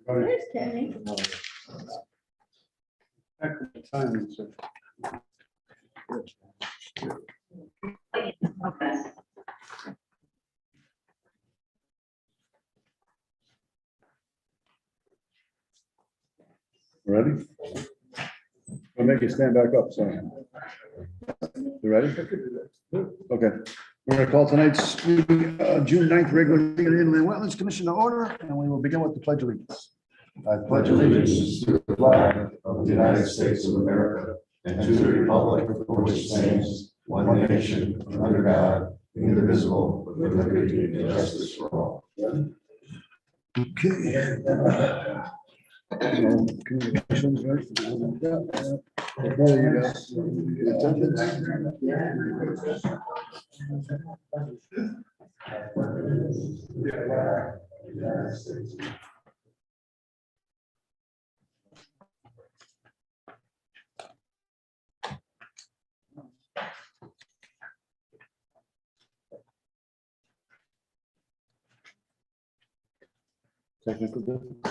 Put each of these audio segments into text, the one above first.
There's Kenny. Ready? I'll make you stand back up, so. You ready? Okay. We're going to call tonight's meeting, June 9th, regular meeting of the Inland Wetlands Commission to order, and we will begin with the Pledge of Allegiance. I pledge allegiance to the flag of the United States of America and to the republic for which it stands, one nation, under God, indivisible, with liberty and justice for all. Okay. Communications, right? There you go. Technical difficulty.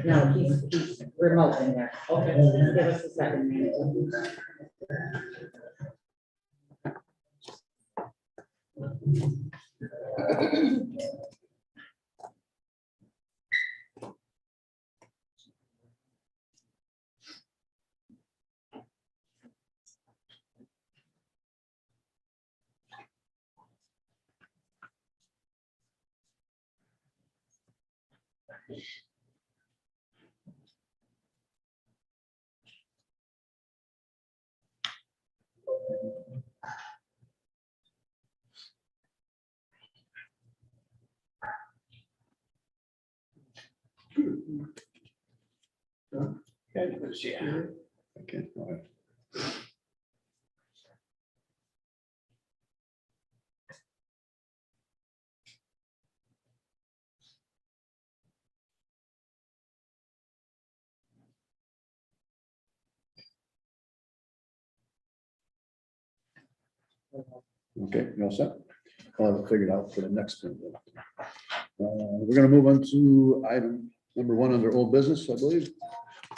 No, he's remote in there. Okay. Give us a second. Okay. All right. Okay, you all set? I'll have it figured out for the next one. We're gonna move on to item number 1 under old business, I believe,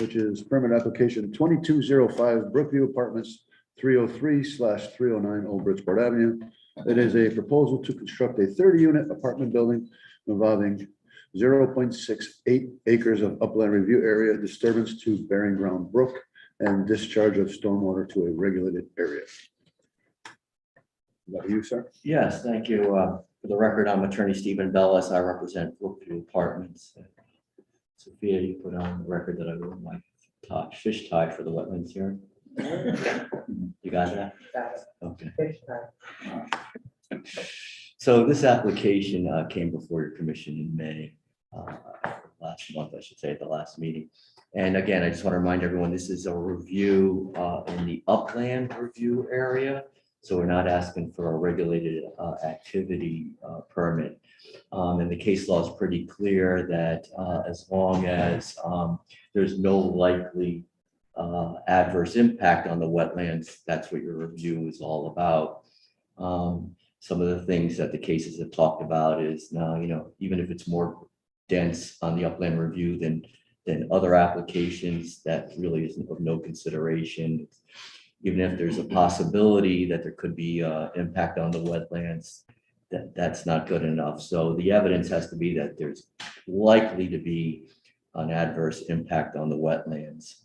which is permit application 2205 Brookview Apartments 303/309 Old Bridgeport Avenue. It is a proposal to construct a 30-unit apartment building involving 0.68 acres of upland review area, disturbance to Bearing Ground Brook, and discharge of stormwater to a regulated area. Is that you, sir? Yes, thank you. For the record, I'm attorney Stephen Bellis. I represent Brookview Apartments. Sophia, you put on the record that I wore my fish tie for the wetlands here. You got that? Got it. Okay. Fish fry. So this application came before your commission in May, last month, I should say, at the last meeting. And again, I just want to remind everyone, this is a review in the upland review area. So we're not asking for a regulated activity permit. And the case law is pretty clear that as long as there's no likely adverse impact on the wetlands, that's what your review is all about. Some of the things that the cases have talked about is now, even if it's more dense on the upland review than other applications, that really is of no consideration. Even if there's a possibility that there could be impact on the wetlands, that's not good enough. So the evidence has to be that there's likely to be an adverse impact on the wetlands.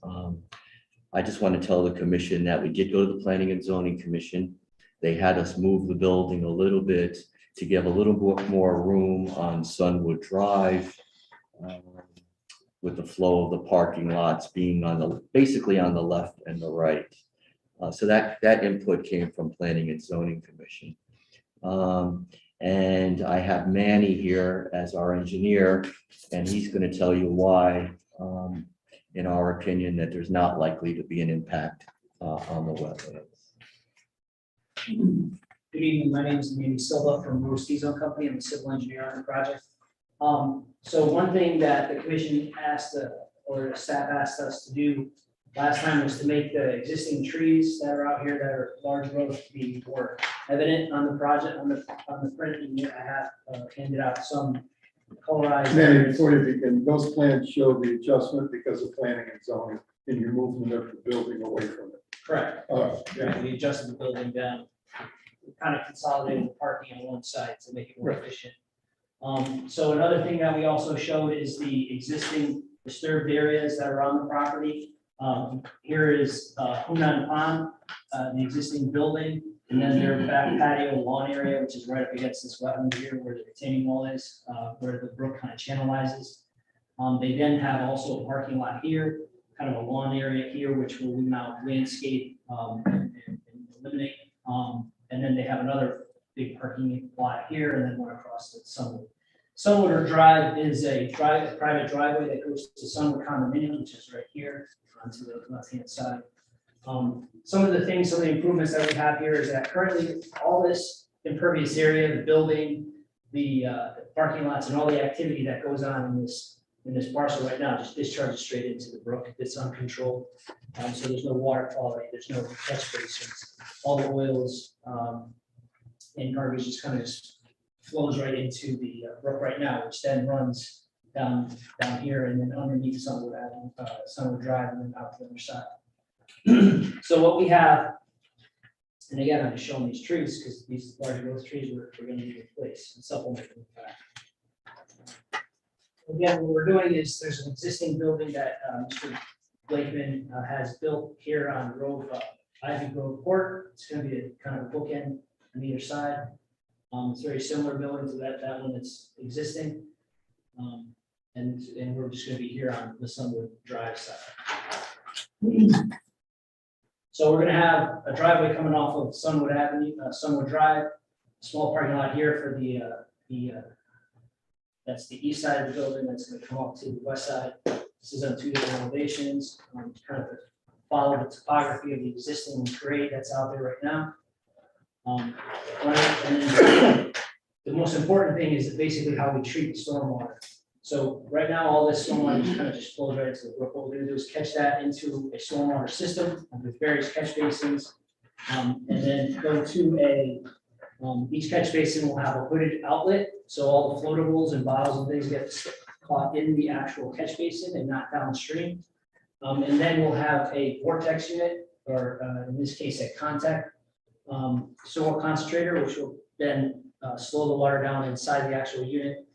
I just want to tell the commission that we did go to the Planning and Zoning Commission. They had us move the building a little bit to give a little more room on Sunwood Drive. with the flow of the parking lots being on the, basically on the left and the right. So that input came from Planning and Zoning Commission. And I have Manny here as our engineer, and he's going to tell you why, in our opinion, that there's not likely to be an impact on the wetlands. Good evening, my name is Manny Silva from Rose Zone Company. I'm a civil engineer on the project. So one thing that the commission asked, or the staff asked us to do last time was to make the existing trees that are out here that are large growth be more evident on the project, on the print. And I have handed out some colorized. Manny, before you begin, those plans show the adjustment because of planning and zoning and your movement of the building away from it. Correct. Yeah. We adjusted the building down, kind of consolidated the parking on one side to make it more efficient. So another thing that we also showed is the existing disturbed areas that are on the property. Here is Hunan Pond, the existing building, and then their back patio lawn area, which is right up against this wetland here where the retaining wall is, where the brook kind of channelizes. They then have also a parking lot here, kind of a lawn area here, which will now landscape and eliminate. And then they have another big parking lot here, and then one across the Sunwood. Sunwood Drive is a private driveway that goes to Sunwood condominium, which is right here onto the left-hand side. Some of the improvements that we have here is that currently all this impervious area, the building, the parking lots, and all the activity that goes on in this parcel right now just discharges straight into the brook. It's uncontrolled. So there's no water quality, there's no catch basins. All the oils and garbage just kind of flows right into the brook right now, which then runs down here and then underneath Sunwood Drive and then out to the other side. So what we have, and again, I'm just showing these trees because these large growth trees we're going to be replaced and supplement them. Again, what we're doing is there's an existing building that Mr. Blakeman has built here on Ivy Grove Court. It's going to be a kind of a bookend on either side. It's very similar building to that one that's existing. And we're just going to be here on the Sunwood Drive side. So we're going to have a driveway coming off of Sunwood Drive, small parking lot here for the that's the east side of the building. That's going to come up to the west side. This is on two different elevations, kind of to follow the topography of the existing grade that's out there right now. And then the most important thing is basically how we treat the stormwater. So right now, all this stormwater kind of just flows right into the brook. What we're going to do is catch that into a stormwater system with various catch basins, and then go to each catch basin will have a hooded outlet. So all the floatables and bottles and things get caught in the actual catch basin and not downstream. And then we'll have a vortex unit, or in this case, a contact soil concentrator, which will then slow the water down inside the actual unit,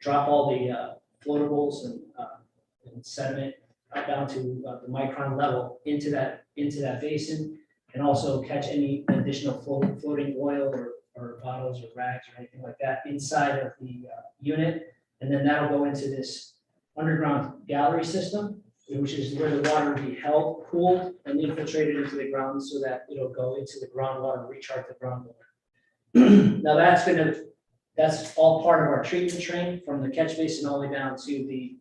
drop all the floatables and sediment down to the micron level into that basin, and also catch any additional floating oil or bottles or rags or anything like that inside of the unit. And then that'll go into this underground gallery system, which is where the water will be held, cooled, and infiltrated into the ground so that it'll go into the groundwater and recharge the groundwater. Now that's all part of our treatment train from the catch basin all the way down to the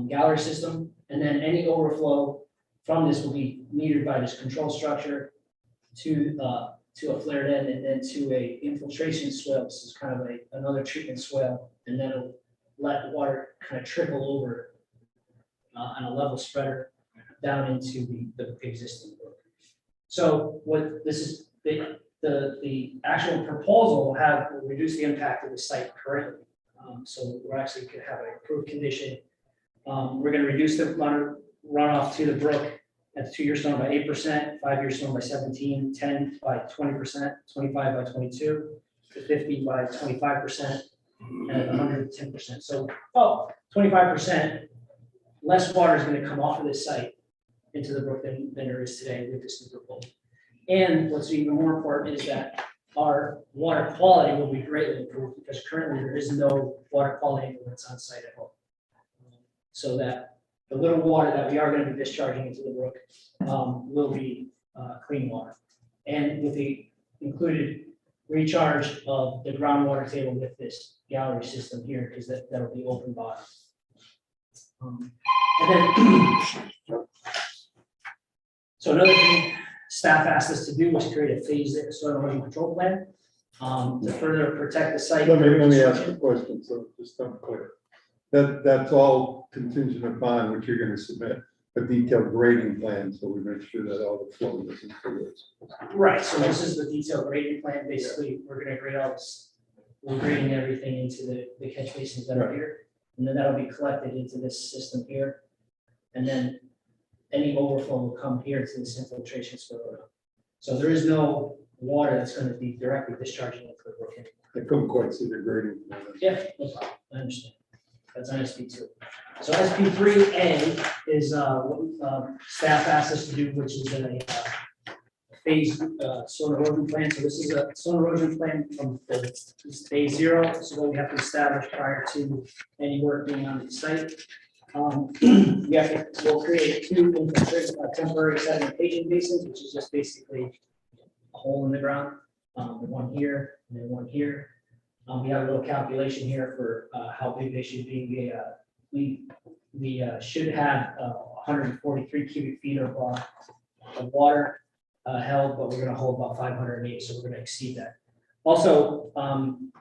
gallery system. And then any overflow from this will be metered by this control structure to a flared end and then to a infiltration swale. This is kind of another treatment swale, and then it'll let water kind of trickle over on a level spreader down into the existing brook. So what this is, the actual proposal will reduce the impact of the site currently. So we're actually going to have an improved condition. We're going to reduce the runoff to the brook at the 2-year storm by 8%, 5-year storm by 17, 10 by 20%, 25 by 22, to 50 by 25%, and 110%. So, 25% less water is going to come off of this site into the brook than there is today with this new proposal. And what's even more important is that our water quality will be greatly improved because currently there is no water quality influence on site at all. so that the little water that we are going to be discharging into the brook will be clean water. And with the included recharge of the groundwater table with this gallery system here, because that'll be open bottom. And then, so another thing staff asked us to do was create a phased soil erosion control plan to further protect the site. Let me ask you a question, so just I'm clear. That's all contingent upon what you're gonna submit, a detailed grading plan, so we make sure that all the flow is included. Right, so this is the detailed grading plan. Basically, we're gonna grade out, we're grading everything into the catch basins that are here. And then that'll be collected into this system here. And then any overflow will come here to this infiltration spill. So there is no water that's gonna be directly discharging into the brook. I couldn't quite see the grading plan. Yeah, no problem. I understand. That's on SP2. So SP3A is what staff asked us to do, which is a phase soil erosion plan. So this is a soil erosion plan from phase 0, so that we have to establish prior to any work being on the site. We'll create 2 temporary sedimentation basins, which is just basically a hole in the ground, one here and then one here. We have a little calculation here for how big they should be. We should have 143 cubic feet of water held, but we're going to hold about 508, so we're going to exceed that. Also,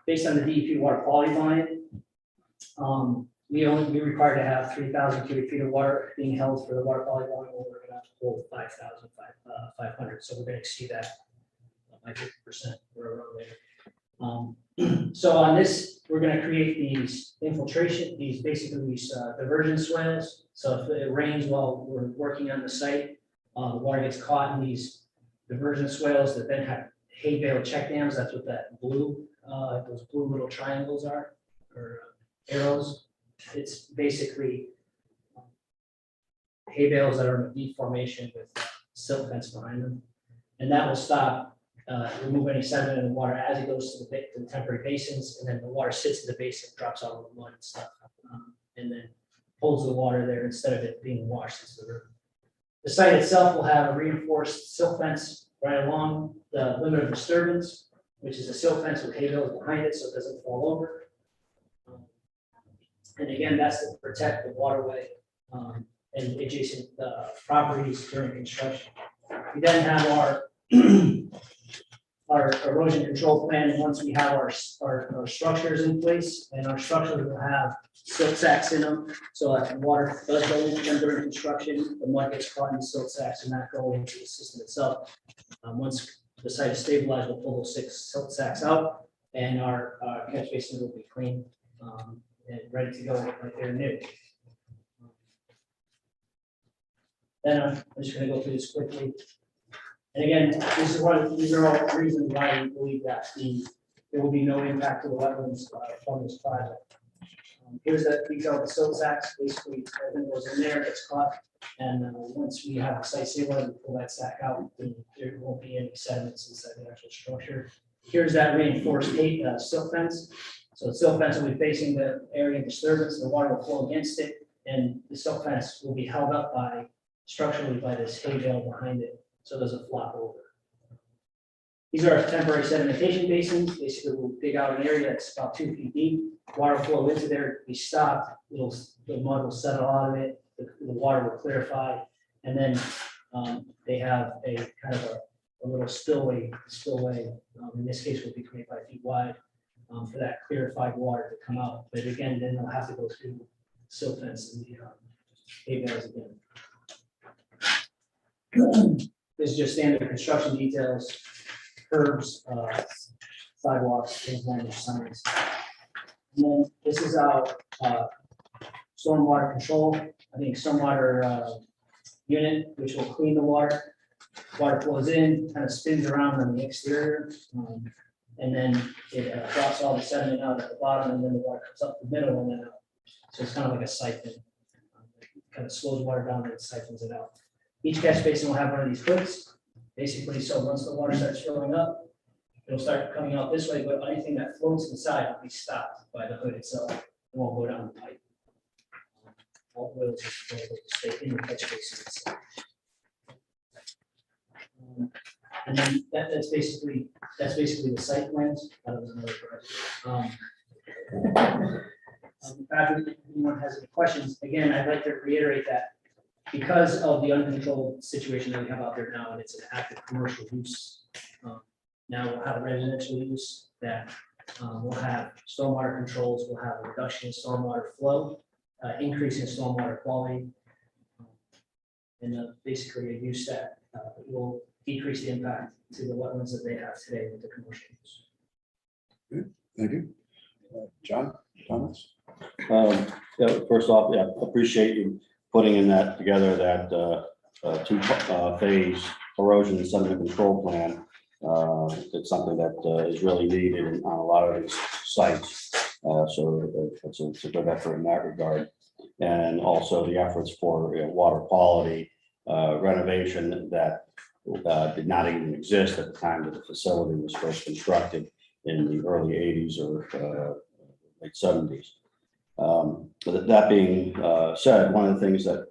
based on the DEP water quality volume, we require to have 3,000 cubic feet of water being held for the water quality volume. We're going to hold 5,500, so we're going to exceed that by 50%. We're around there. So on this, we're going to create these infiltration, these diversion swales. So if it rains while we're working on the site, the water gets caught in these diversion swales that then have hay bale check dams. That's what that blue, those blue little triangles are, or arrows. It's basically hay bales that are in a deep formation with silt fence behind them, and that will stop. Remove any sediment in the water as it goes to the temporary basins, and then the water sits in the basin, drops out of the mud and stuff, and then holds the water there instead of it being washed into the river. The site itself will have a reinforced silt fence right along the limit of disturbance, which is a silt fence with hay bales behind it so it doesn't fall over. And again, that's to protect the waterway and adjacent properties during construction. We then have our erosion control plan, and once we have our structures in place, and our structures will have silt sacks in them, so that the water does go into them during construction, the mud gets caught in silt sacks and not go into the system itself. Once the site is stabilized, we'll pull those 6 silt sacks out, and our catch basins will be clean and ready to go like they're new. Then I'm just going to go through this quickly. And again, these are all the reasons why we believe that there will be no impact to the wetlands from this project. Here's that detail of the silt sacks. Basically, everything goes in there, gets caught, and once we have the site stabilized, we pull that sack out, and there won't be any sediments inside the actual structure. Here's that reinforced silt fence. So the silt fence will be facing the area of disturbance. The water will flow against it, and the silt fence will be held up structurally by this hay bale behind it, so it doesn't flop over. These are temporary sedimentation basins. Basically, we'll dig out an area that's about 2 feet deep. Water flow into there, be stopped. The mud will settle out of it. The water will clarify, and then they have a kind of a little spillway. In this case, will be 25 feet wide for that clarified water to come out. But again, then they'll have to go through silt fence and the hay bales again. This is just standard construction details, curbs, sidewalks, things like signs. And then this is our stormwater control. I think stormwater unit, which will clean the water. Water flows in, kind of spins around on the exterior, and then it drops all the sediment out at the bottom, and then the water comes up the middle and then out. So it's kind of like a siphon. Kind of slows water down and it siphons it out. Each catch basin will have one of these hooks, basically, so once the water starts filling up, it'll start coming out this way, but anything that floats inside will be stopped by the hood itself. It won't go down the pipe. all oils are supposed to stay in the catch basin itself. And then that's basically the site plans. That was another project. Patrick, if anyone has any questions, again, I'd like to reiterate that because of the uncontrolled situation that we have out there now, and it's an active commercial use. Now we'll have residential use that we'll have stormwater controls, we'll have a reduction in stormwater flow, increase in stormwater quality, and basically a use that will decrease the impact to the wetlands that they have today with the commercial use. Thank you. John, comments? Yeah, first off, yeah, appreciate you putting in that together, that two-phase erosion and sediment control plan. It's something that is really needed on a lot of these sites. So it's a good effort in that regard. And also the efforts for water quality renovation that did not even exist at the time that the facility was first constructed in the early 80s or late 70s. But that being said, one of the things that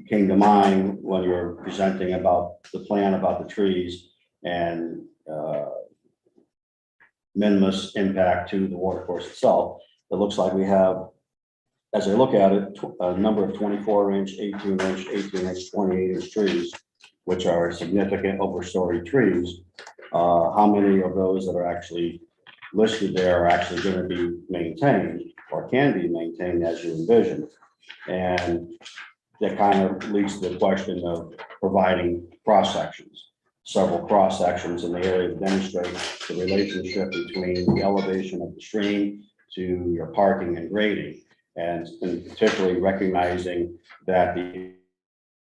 came to mind when you were presenting about the plan about the trees and minimus impact to the watercourse itself, it looks like we have, as I look at it, a number of 24-inch, 18-inch, 18-inch, 28-inch trees, which are significant overstory trees. How many of those that are actually listed there are actually going to be maintained or can be maintained as you envision? And that kind of leads to the question of providing cross sections. Several cross sections in the area to demonstrate the relationship between the elevation of the stream to your parking and grading, and particularly recognizing that the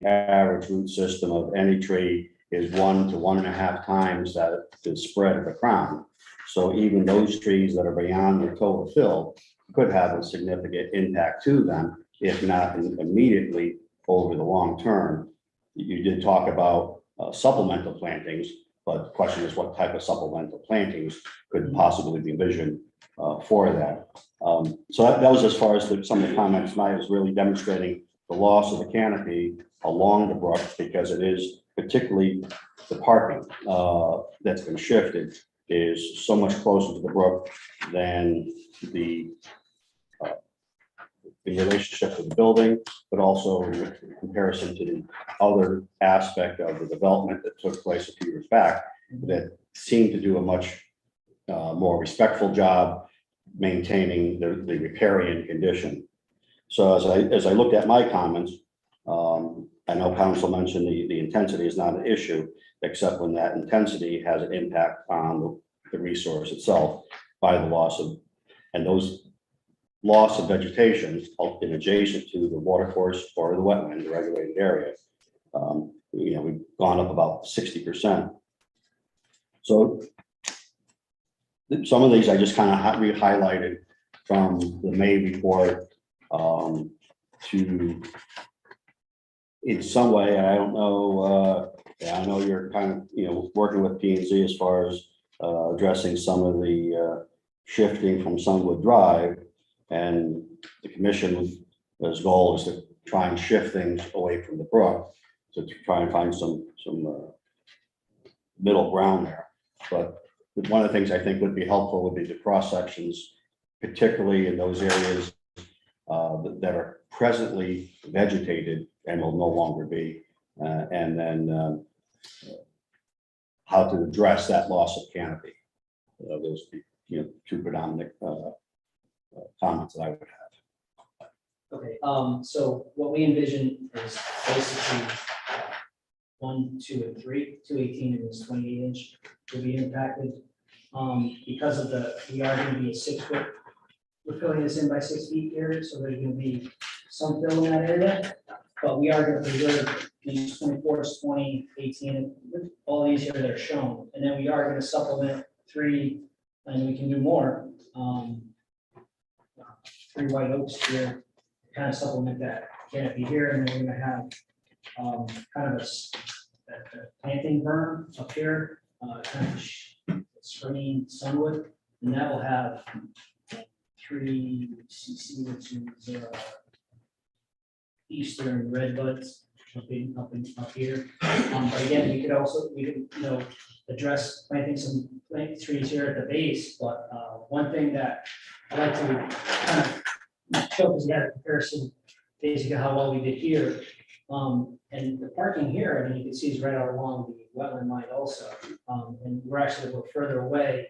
average root system of any tree is 1 to 1.5 times that the spread of the crown. So even those trees that are beyond the total fill could have a significant impact to them, if not immediately over the long term. You did talk about supplemental plantings, but the question is what type of supplemental plantings could possibly be envisioned for that. So that was as far as some of the comments tonight, is really demonstrating the loss of the canopy along the brook, because it is particularly the parking that's been shifted is so much closer to the brook than the relationship with the building, but also in comparison to the other aspect of the development that took place a few years back that seemed to do a much more respectful job maintaining the riparian condition. So as I looked at my comments, I know council mentioned the intensity is not an issue, except when that intensity has an impact on the resource itself by the loss of, and those loss of vegetation in adjacent to the watercourse or the wetland, the regulated area. We've gone up about 60%. So some of these I just kind of re-highlighted from the May report to, in some way, I don't know, I know you're kind of, working with P&Z as far as addressing some of the shifting from Sunwood Drive, and the commission's goal is to try and shift things away from the brook, to try and find some middle ground there. But one of the things I think would be helpful would be the cross sections, particularly in those areas that are presently vegetated and will no longer be, and then how to address that loss of canopy. Those two predominant comments that I would have. Okay, so what we envision is basically 1, 2, and 3, 2 18 and this 28-inch will be impacted. Because of we are going to be a 6-foot, we're filling this in by 6 feet here, so there's going to be some fill in that area, but we are going to preserve these 24, 20, 18, and all these here that are shown, and then we are going to supplement 3, and we can do more. 3 white oaks here, kind of supplement that canopy here, and then we're going to have kind of a planting berm up here, kind of screening sunwood, and that will have 3 cc, which is eastern redbuds up here. But again, we could, address planting some trees here at the base, but, one thing that I'd like to kind of show, because we had a comparison, basically how well we did here. And the parking here, I mean, you can see is right out along the wetland line also. And we're actually a little further away,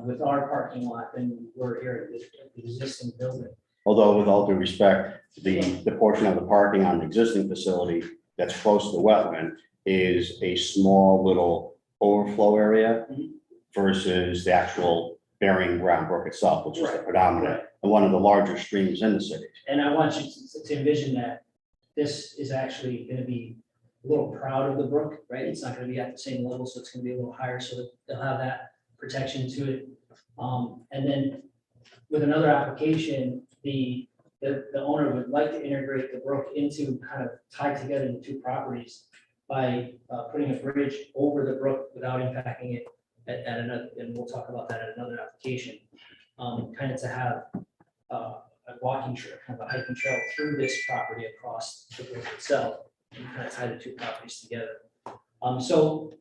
with our parking lot than we're here at the existing building. Although with all due respect, the portion of the parking on the existing facility that's close to the wetland is a small little overflow area versus the actual burying ground brook itself, which is the predominant and one of the larger streams in the city. And I want you to envision that this is actually going to be a little proud of the brook, right? It's not going to be at the same level, so it's going to be a little higher, so that they'll have that protection to it. And then with another application, the owner would like to integrate the brook into, kind of tie together the two properties by putting a bridge over the brook without impacting it at another, and we'll talk about that at another application. Kind of to have a walking trail, kind of a hiking trail through this property across the brook itself, and kind of tie the two properties together. So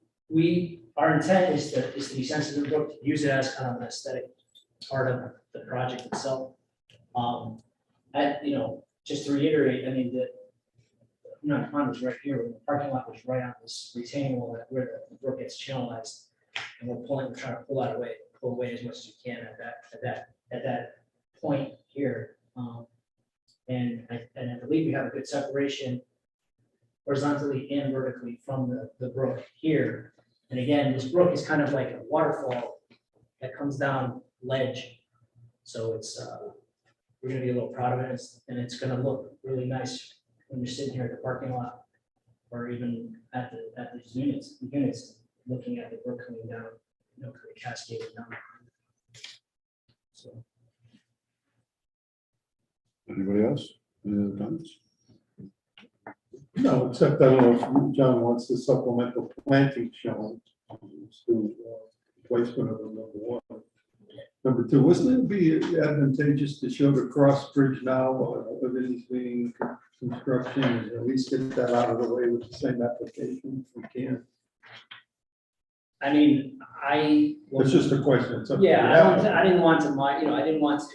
our intent is to be sensitive to the brook, use it as kind of an aesthetic part of the project itself. Just to reiterate, I mean, the pond was right here, the parking lot was right on this retaining wall where the brook gets channelized. And we're trying to pull away as much as we can at that point here. And I believe we have a good separation horizontally and vertically from the brook here. And again, this brook is kind of like a waterfall that comes down ledge. So it's, we're gonna be a little proud of it, and it's gonna look really nice when you're sitting here at the parking lot, or even at the units, looking at the brook coming down, kind of cascading down. So. Anybody else? Any other comments? No, except I don't know if John wants the supplemental planting shown. To placement of the number one. Number two, wouldn't it be advantageous to show the cross bridge now while everything's being construction, and at least get that out of the way with the same application if we can? I mean, It's just a question. It's up to yeah, you. I didn't want to,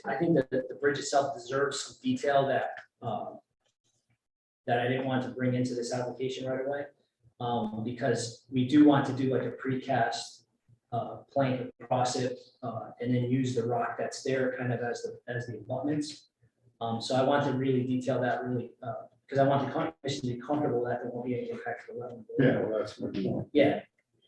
I think that the bridge itself deserves some detail that I didn't want to bring into this application right away. Because we do want to do like a precast plank across it, and then use the rock that's there kind of as the abutments. So I want to really detail that really, because I want the commission to be comfortable that there won't be any impact to the level. Yeah, well, that's my point.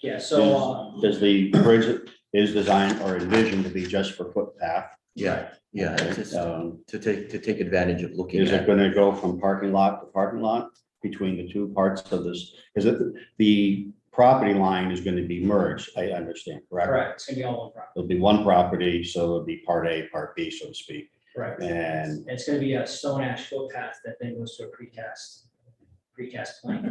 Yeah, so, Does the bridge is designed or envisioned to be just for footpath? Yeah, it's just, to take advantage of looking Is it at. gonna go from parking lot to parking lot between the two parts of this? Is it, the property line is gonna be merged, I understand, correct? correct, it's gonna be all one property, It'll be one property, so it'll be part A, part B, so to speak. correct. And It's gonna be a stone ash footpath that then goes to a precast plank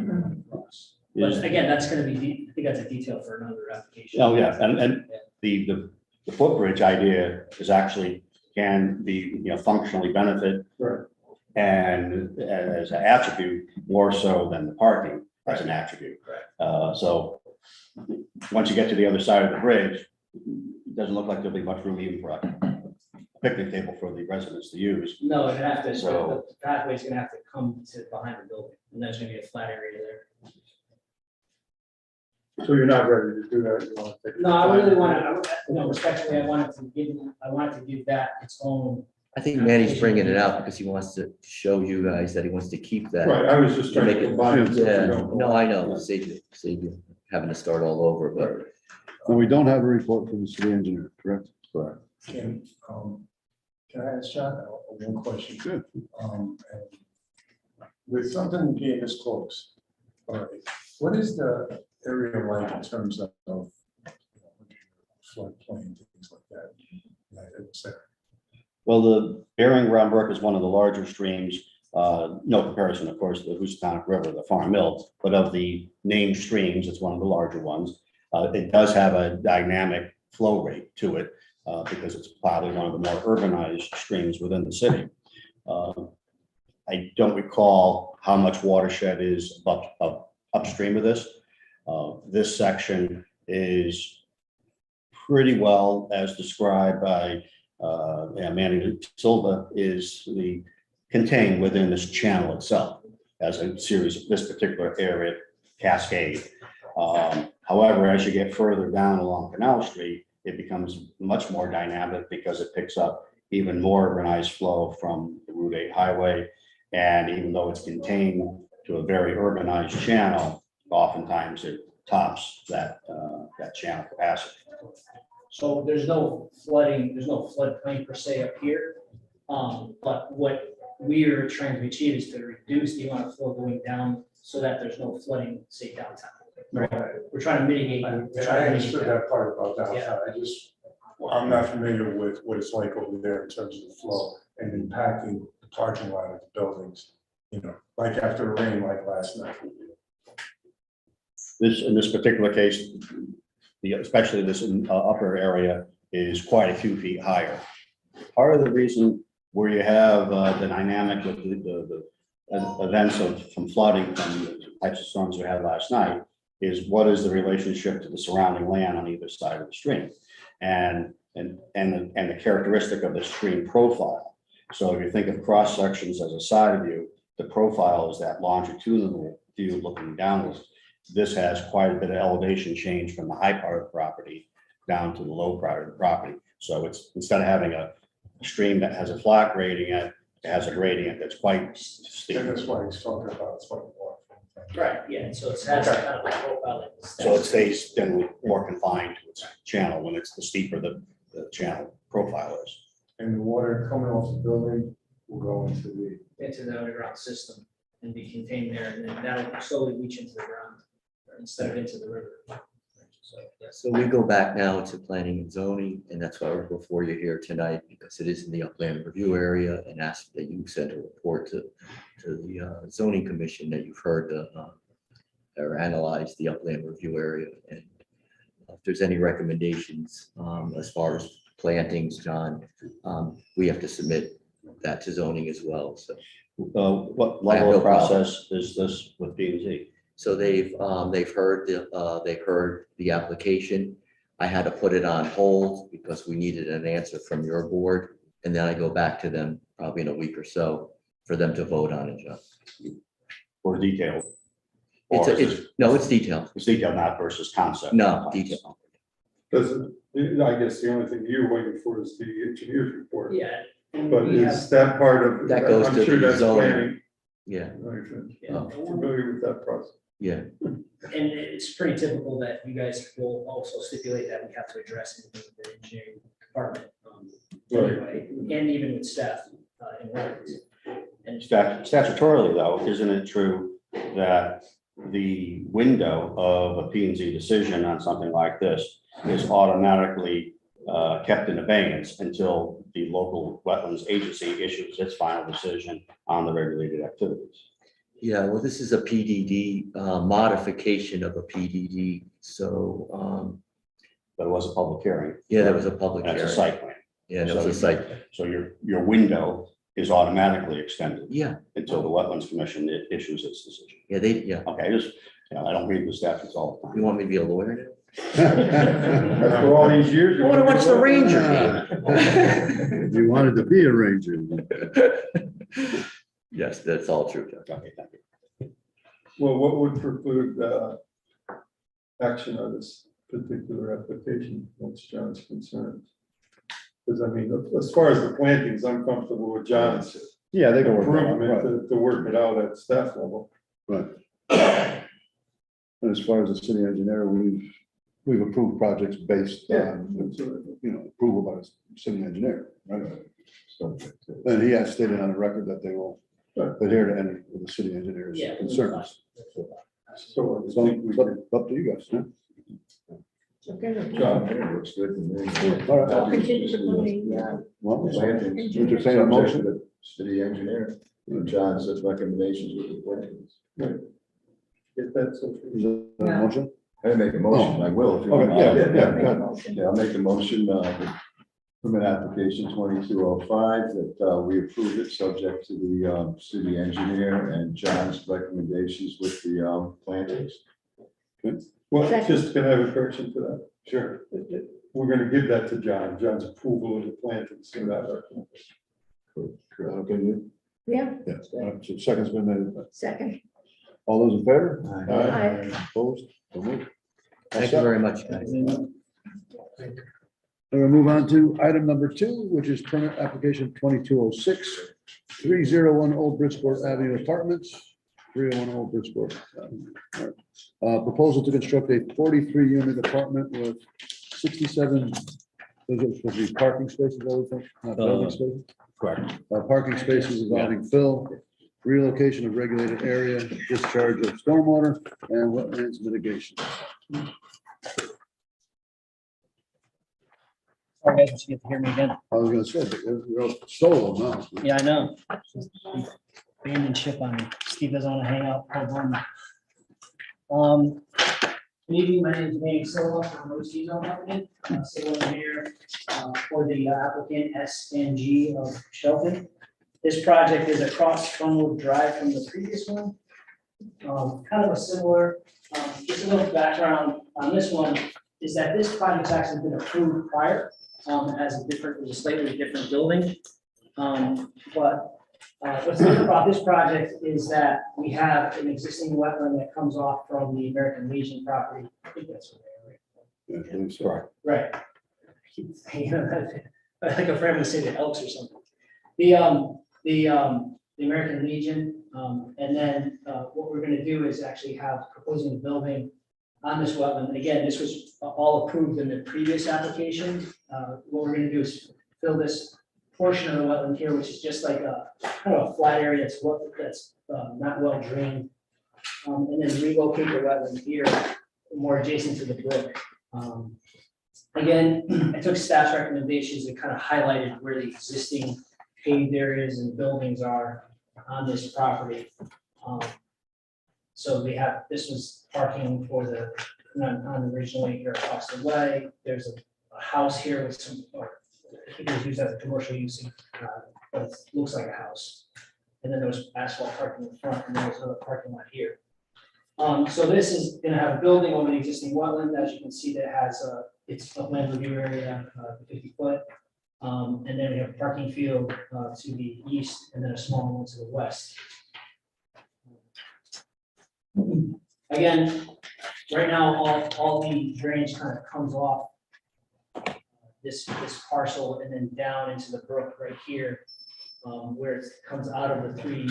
across. But is, again, that's gonna be, I think that's a detail for another application. oh, yeah, and the footbridge idea is actually can be, functionally benefit Right. and as an attribute, more so than the parking as an attribute. So once you get to the other side of the bridge, it doesn't look like there'll be much room even for a picnic table for the residents to use. No, you're gonna have to, So- the pathway's gonna have to come to behind the building, and there's gonna be a flat area there. So you're not ready to do that? You want to take? No, I really want to, respectfully, I wanted to give that its own. I think Manny's bringing it out because he wants to show you guys that he wants to keep that. Right, I was just To trying make to it, combine. it so we yeah, don't go no, off. I know, save you having to start all over, but And we don't have a report from the city engineer, correct? Correct. Can I ask John one question? Good. And with something being this close, all right, what is the area like in terms of floodplain, things like that? Et cetera? Well, the Bering Ground Brook is one of the larger streams, no comparison, of course, to the Housatonic River, the Farm Mill, but of the named streams, it's one of the larger ones. It does have a dynamic flow rate to it, because it's probably one of the more urbanized streams within the city. I don't recall how much watershed is upstream of this. This section is pretty well, as described by Manny Silva, is contained within this channel itself as a series of this particular area cascade. However, as you get further down along Canal Street, it becomes much more dynamic because it picks up even more urbanized flow from the Route 8 highway. And even though it's contained to a very urbanized channel, oftentimes it tops that channel capacity. So there's no flooding, there's no floodplain per se up here. But what we are trying to achieve is to reduce the amount of flow going down so that there's no flooding, say downtown. We're trying to mitigate. And I understood that part about downtown. I'm not familiar with what it's like over there in terms of the flow and impacting the parking lot of the buildings. You know, like after a rain like last night. In this particular case, especially this upper area is quite a few feet higher. Part of the reason where you have the dynamic with the events from flooding from the types of storms we had last night is what is the relationship to the surrounding land on either side of the stream and the characteristic of the stream profile. So if you think of cross sections as a side view, the profile is that longitudinal view looking downwards. This has quite a bit of elevation change from the high part of the property down to the low part of the property. So it's instead of having a stream that has a flat gradient, it has a gradient that's quite steep. And that's why he's talking about it's like water. Right, yeah, so it has kind of a profile like this. So it stays generally more confined to its channel when it's the steeper the channel profile is. And the water coming off the building will go into the underground system and be contained there, and then that'll slowly leach into the ground instead of into the river. So, yes. So we go back now to planning and zoning, and that's why we're before you here tonight, because it is in the upland review area, and ask that you send a report to the zoning commission that you've heard or analyzed the upland review area. And if there's any recommendations as far as plantings, John, we have to submit that to zoning as well. So What I have level no of process is this with P and Z? So they've heard the application. I had to put it on hold because we needed an answer from your board. And then I go back to them probably in a week or so for them to vote on it, John. Or detailed? It's, Or is it's, no, it's detailed. It's detailed, not versus concept. No, detail. Doesn't, I guess the only thing you're waiting for is the engineer's report. Yeah. and But we is that part of? That goes I'm to sure the that's zoning. planning. Yeah, Yeah. I'm familiar with that process. yeah. And it's pretty typical that you guys will also stipulate that we have to address it with the engineering department. Anyway, and even with staff in Wetlands. And Statutorily, though, isn't it true that the window of a P and Z decision on something like this is automatically kept in abeyance until the local wetlands agency issues its final decision on the regulated activities? Yeah, well, this is a PDD, modification of a PDD. So, But it was a public hearing. yeah, there was a public And it's a hearing. site plan. Yeah, there was a site. So your window is automatically extended Yeah, until the Wetlands Commission issues its decision. yeah. Okay, I don't read the statutes all the time. You want me to be a lawyer now? After all these years. you I wanna watch the wanna- Ranger You wanted to be a ranger. Yes, that's all true, John. Okay, thank you. Well, what would preclude action on this particular application, once John's concerned? Because I mean, as far as the plantings, I'm comfortable with John's Yeah, they can work it out, improvement to work it out at staff level. right. And as far as the city engineer, we've approved projects based on, approval by the city engineer, right? So, and he has stated on the record that they will adhere to any of the city engineer's Yeah. concerns. So I So think we it's can, up to you guys, huh? John, Looks good to me. All right. I'll contingent upon the, Well, plantings. entertain a motion. Subject to the City engineer, and John says recommendations with the plantings. get that so. Is that a motion? I make a motion, I will if you Okay, want. yeah. Yeah, I'll make a motion, Permit application 2205, that we approve it, subject to the city engineer and John's recommendations with the plantings. Well, Second. just can I have a correction to that? Sure. We're gonna give that to John, John's approval of the plantings, so that. Okay, you? Yeah, Yeah. All right, so second's been made. second. All those in favor? Aye. Opposed? So moved. Thank you very much, guys. We'll move on to item number 2, which is permit application 2206, 301 Old Bridgeport Avenue Apartments, 301 Old Bridgeport. Avenue. All right. Proposal to construct a 43-unit apartment with 67, those are supposed to be parking spaces, I would think, not building spaces. Correct. Parking spaces involving fill, relocation of regulated area, discharge of stormwater, and wetlands mitigation. Sorry, guys, you get to hear me again. I was gonna say, but you're solo now. Yeah, I know. Abandoned ship on me. Steve doesn't want to hang out. Good evening, my name is Manny Silva from OC's on Company, civil engineer for the applicant S&G of Shelton. This project is across Fernwood Drive from the previous one. Kind of a similar, just a little background on this one is that this project's actually been approved prior as a different, a slightly different building. But what's different about this project is that we have an existing wetland that comes off from the American Legion property. I think that's what Yeah, I believe so. right. I like a friend would say the Elks or something. The American Legion, and then what we're gonna do is actually have proposing a building on this wetland. And again, this was all approved in the previous application. What we're gonna do is fill this portion of the wetland here, which is just like a kind of a flat area that's not well drained. And then relocate the wetland here more adjacent to the brook. Again, I took staff's recommendations and kind of highlighted where the existing paved areas and buildings are on this property. So we have, this was parking for the, on originally here across the way. There's a house here with some, I think it was used as a commercial use, but it looks like a house. And then there was asphalt parking in the front, and there was another parking lot here. So this is gonna have a building over the existing wetland, as you can see, that has its upland review area, 50 foot. And then we have a parking field to the east, and then a small one to the west. Again, right now, all the drainage kind of comes off this parcel and then down into the brook right here, where it comes out of the three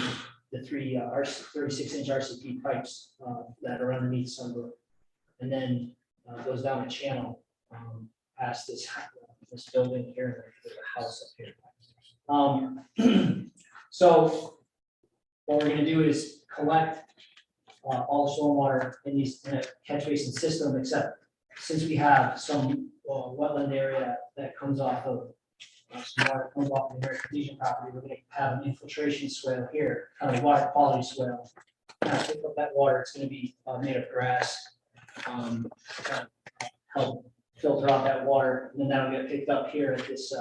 36-inch RCP pipes that are underneath Sunbrook, and then goes down a channel past this building here, and there's a house up here. So what we're going to do is collect all the stormwater in these in a catch basin system, except since we have some wetland area that comes off of some water comes off the American Legion property, we're going to have an infiltration swale here, kind of water quality swale. Kind of pick up that water. It's going to be made of grass, kind of help filter out that water, and then that'll get picked up here at this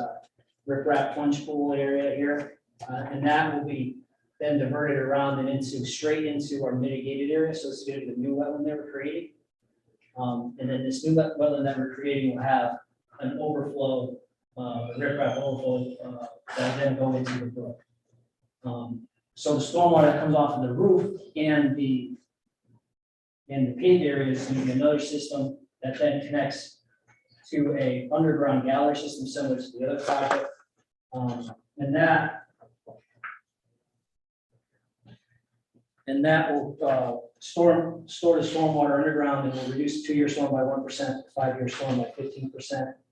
riprap plunge pool area here, and that will be then diverted around and straight into our mitigated area. So this is going to be the new wetland that we're creating. And then this new wetland that we're creating will have an overflow, riprap overflow that will then go into the brook. So the stormwater that comes off of the roof and the paved area is going to be another system that then connects to a underground gallery system similar to the other project. And that will store the stormwater underground and will reduce 2-year storm by 1%, 5-year storm by 15%,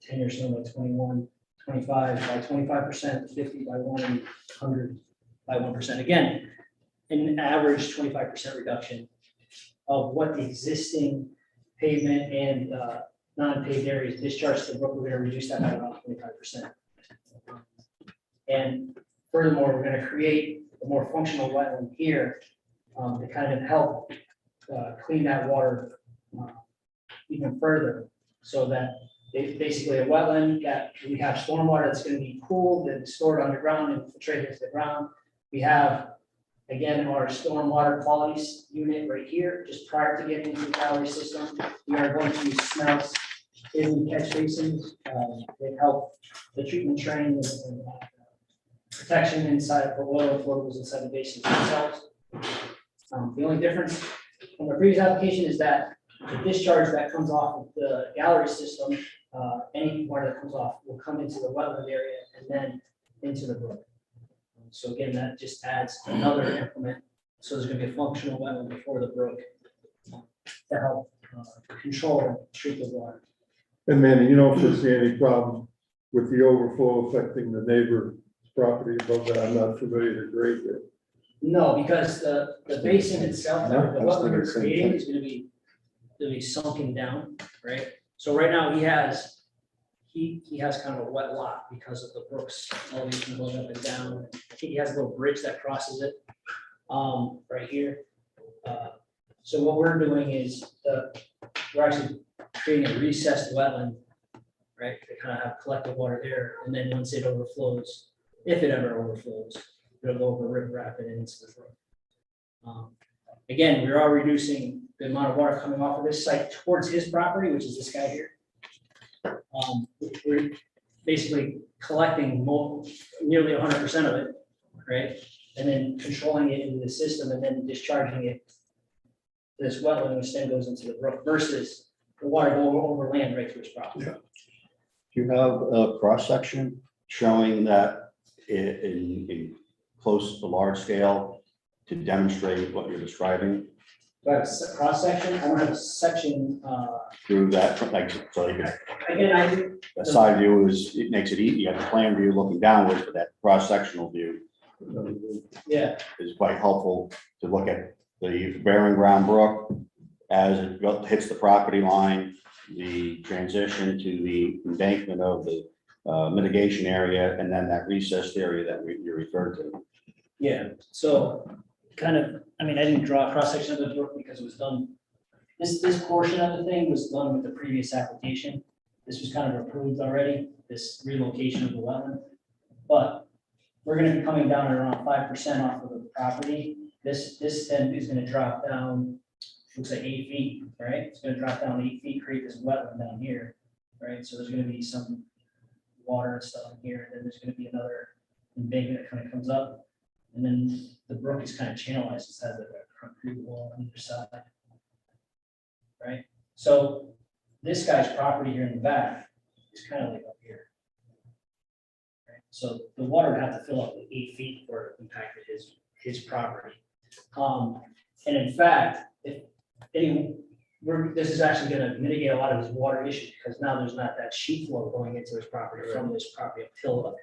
10-year storm by 21, 25 by 25%, 50 by 1, and 100 by 1%. Again, an average 25% reduction of what the existing pavement and non-paved areas discharged to the brook. We're going to reduce that by about 25%. And furthermore, we're going to create a more functional wetland here to kind of help clean that water even further, so that It's basically a wetland, we have stormwater that's gonna be cooled and stored underground and infiltrated into the ground. We have, again, our stormwater quality unit right here, just prior to getting into the gallery system. We are going to use smells in catch basins, they help the treatment train and protection inside of the oil flows inside the basins themselves. The only difference from the previous application is that the discharge that comes off of the gallery system, any water that comes off will come into the wetland area and then into the brook. So again, that just adds another implement. So there's gonna be a functional wetland before the brook to help control and treat the water. And Manny, you don't foresee any problem with the overflow affecting the neighbor's property above that? I'm not familiar with grade there. No, because the basin itself, the No, I was wetland thinking we're the same creating thing. is gonna be sunken down, right? So right now he has kind of a wet lot because of the brooks elevation going up and down. I think he has a little bridge that crosses it, right here. So what we're doing is, we're actually creating a recessed wetland, right? To kind of have collected water there, and then once it overflows, if it ever overflows, it'll go over Rip Rapid and into the brook. Again, we are reducing the amount of water coming off of this site towards his property, which is this guy here. We're basically collecting nearly 100% of it, right? And then controlling it into the system and then discharging it to this wetland, which then goes into the brook versus the water going over land right through his property. Yeah. Do you have a cross-section showing that in close to large scale to demonstrate what you're describing But cross section, I don't have a section, through that, like, so you can, again, I do, a side view is, it makes it easy, you have the plan view looking downwards, but that cross-sectional view yeah, is quite helpful to look at the bearing ground brook as it hits the property line, the transition to the embankment of the mitigation area, and then that recessed area that you referred to. yeah, so kind of, I mean, I didn't draw a cross section of the brook because it was done. This portion of the thing was done with the previous application. This was kind of approved already, this relocation of the wetland. But we're gonna be coming down at around 5% off of the property. This then is gonna drop down, looks like 8 feet, right? It's gonna drop down 8 feet, create this wetland down here, right? So there's gonna be some water and stuff in here, and then there's gonna be another embankment that kind of comes up. And then the brook is kind of channelized, it has like a concrete wall on either side. Right, so this guy's property here in the back is kind of like up here. Right, so the water would have to fill up to 8 feet for it impacted his property. And in fact, if this is actually gonna mitigate a lot of his water issues, because now there's not that sheet flow going into his property from this property uphill of it.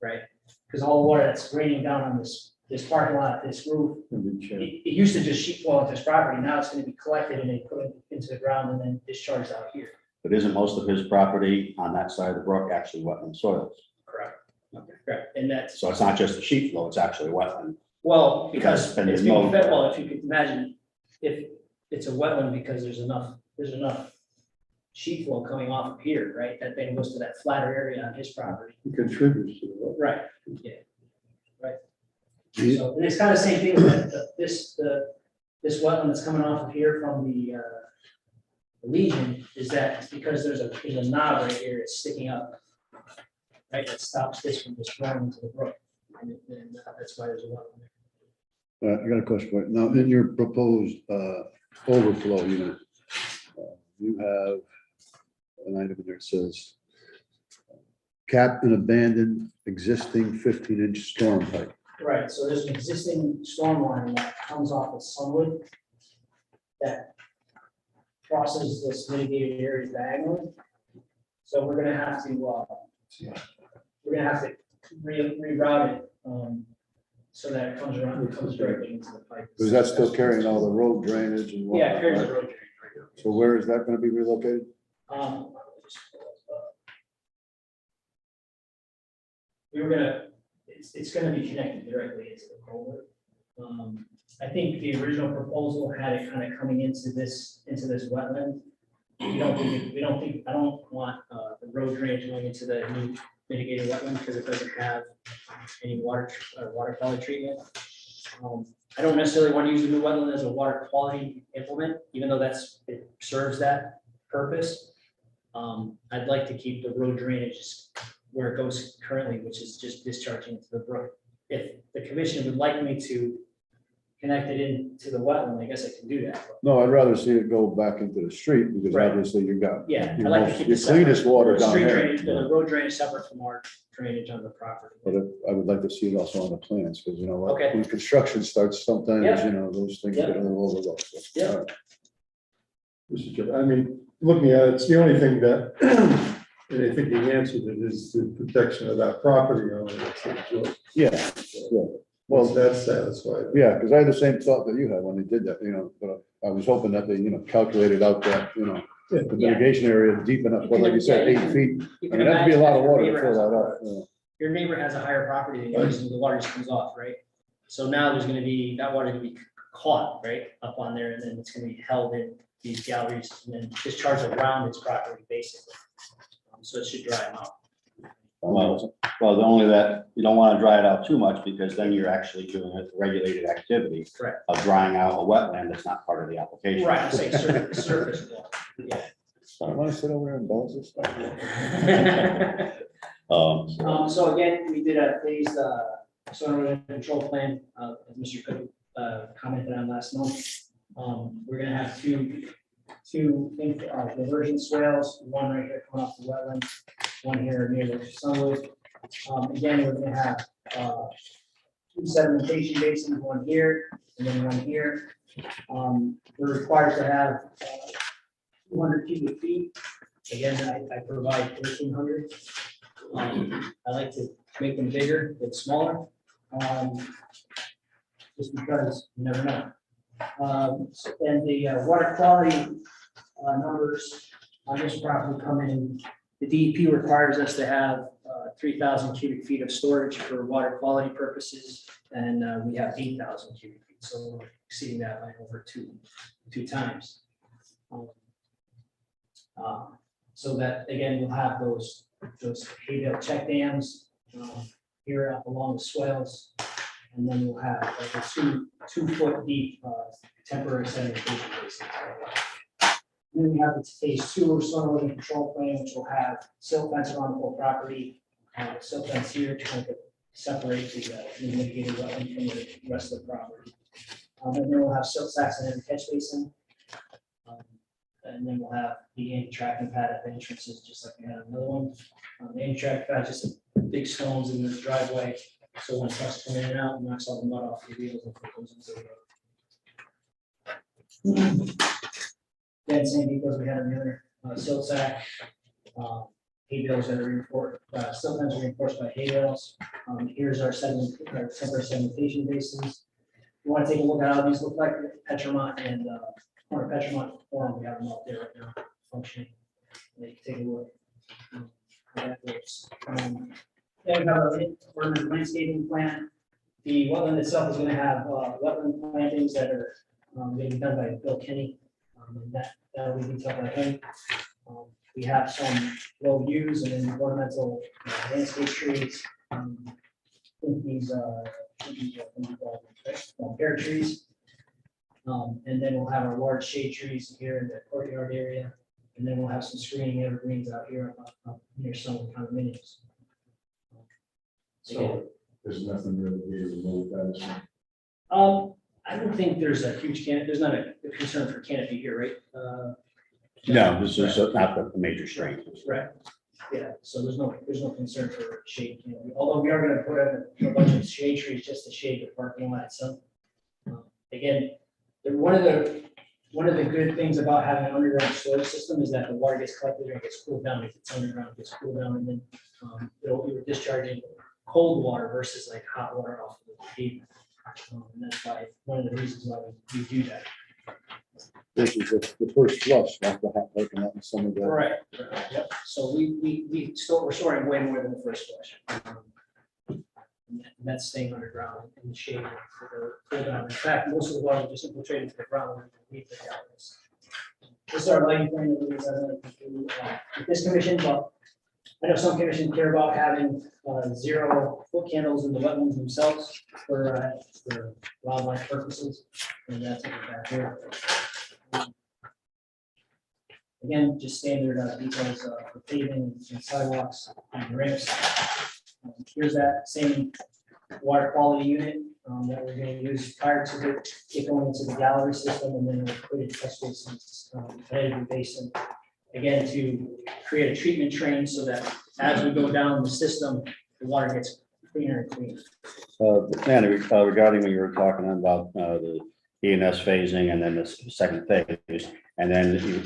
Right, because all the water that's raining down on this parking lot, this roof, it used to just sheet flow into his property. Now it's gonna be collected and they put it into the ground and then discharged out here. But isn't most of his property on that side of the brook actually wetland soils? Correct. Okay, correct. And that's, So it's not just a sheet flow, it's actually wetland. well, because Because then it's there's being no- fed, well, if you could imagine, if it's a wetland because there's enough sheet flow coming off of here, right? That then goes to that flatter area on his property. It contributes to the. Right, yeah. Right. Yeah. So and it's kind of the same thing with this wetland that's coming off of here from the Legion is that it's because there's a knob right here, it's sticking up. Right, that stops this from just flowing into the brook. And that's why there's a wetland there. I got a question for you. Now, in your proposed overflow unit, you have an item in there that says cap and abandoned existing 15-inch storm pipe. Right, so there's an existing storm line that comes off of Sunwood that crosses this mitigated area diagonally. So we're gonna have to reroute it, so that it comes around, it comes directly into the pipe. Is that still carrying all the road drainage and Yeah, whatnot? it carries the right? road drain right So where is that going to be relocated? now. Let me just pull it up. We were gonna, it's gonna be connected directly into the culvert. I think the original proposal had it kind of coming into this wetland. I don't want the road drainage going into the new mitigated wetland because it doesn't have any water quality treatment. I don't necessarily want to use the new wetland as a water quality implement, even though it serves that purpose. I'd like to keep the road drainage where it goes currently, which is just discharging into the brook. If the commission would like me to connect it into the wetland, I guess I can do that. No, I'd rather see it go back into the street because Right. obviously you've got Yeah, your I like to most- keep your the cleanest water down street there. drainage, the road drainage separate from our drainage on the property. But I would like to see it also on the plans, because you know, Okay. when construction starts, sometimes, Yeah. you know, those things Yeah. get a little overlooked. So, Yeah. all right. Mr. Chairman, I mean, looking at it, it's the only thing that, and I think the answer to it is the protection of that property owner. Yeah, Well, well, that's satisfied. yeah, because I had the same thought that you had when they did that, you know, but I was hoping that they, you know, calculated out that, you know, the Yeah. mitigation area deep enough, well, like you said, Yeah, 8 feet. You I can mean, that'd be a imagine lot that of your water to neighbor fill has that a- up. Yeah. Your neighbor has a higher property than yours, and the water just comes off, right? So now there's gonna be, that water gonna be caught, right, up on there, and then it's gonna be held in these galleries and then discharged around its property, basically. So it should dry them out. Well, the only that, you don't want to dry it out too much because then you're actually doing a regulated activity Correct. of drying out a wetland that's not part of the application. Right, I'm saying surface water, yeah. I want to sit over there and balance this stuff. So again, we did a phased storm erosion control plan, as Mr. Cook commented on last month. We're gonna have two diversion swales, one right here coming off the wetland, one here near the Sunwood. Again, we're gonna have two sedimentation basins, one here and then one here. We're required to have 200 cubic feet. Again, I provide 1,300. I like to make them bigger, but smaller, just because you never know. And the water quality numbers on this property come in, the DEP requires us to have 3,000 cubic feet of storage for water quality purposes, and we have 8,000 cubic feet, so we're exceeding that by over two times. So that, again, we'll have those hay bale check dams here up along the swales. And then we'll have like a 2 foot deep temporary sedimentation basins. Then we have the phase 2 storm erosion control plan, which will have silt fence around the whole property. Silt fence here to kind of separate the mitigated wetland from the rest of the property. And then we'll have silt sacks in every catch basin. And then we'll have the anti-tracking pad at the entrances, just like we had another one. The anti-tracking pad, just big stones in the driveway. So when trucks come in and out, it knocks all the mud off the wheels and goes into the road. Then same because we had another silt sack. Hay bales that are reinforced, silt fence are reinforced by hay bales. Here's our temporary sedimentation basins. You want to take a look at how these look like, Petromont and corner Petromont Forum, we have them out there right now functioning. You can take a look. How that looks. Then we have a permanent landscaping plan. The wetland itself is gonna have wetland plantings that are being done by Bill Kenny. And that'll be detailed by him. We have some low views and then ornamental landscape trees. These pear trees. And then we'll have our large shade trees here in the courtyard area. And then we'll have some screening evergreens out here up near some of the condominiums. So there's nothing really being removed, that is. I don't think there's a huge there's not a concern for canopy here, right? No, this is not the major strain. Right, yeah, so there's no concern for shade canopy, although we are gonna put a bunch of shade trees just to shade the parking lot, so. Again, one of the good things about having an underground storage system is that the water gets collected and gets cooled down. If it's underground, it gets cooled down, and then you're discharging cold water versus like hot water off of the pavement. And that's why, one of the reasons why we do that. This is the first flush after taking out some of the. Right, yep. So we're storing way more than the first flush. And that's staying underground in the shade for the cool down. In fact, most of the water just infiltrated to the ground underneath the galleries. This is our lighting plan that we with this commission, but I know some commissions care about having 0 foot candles in the wetlands themselves for wildlife purposes. And that's what we have here. Again, just standard details for paving and sidewalks and ramps. Here's that same water quality unit that we're going to use prior to it going into the gallery system, and then we'll put it test basins, competitive basin. Again, to create a treatment train so that as we go down the system, the water gets cleaner and cleaner. Manny, regarding when you were talking about the ENS phasing and then the second phase, and then you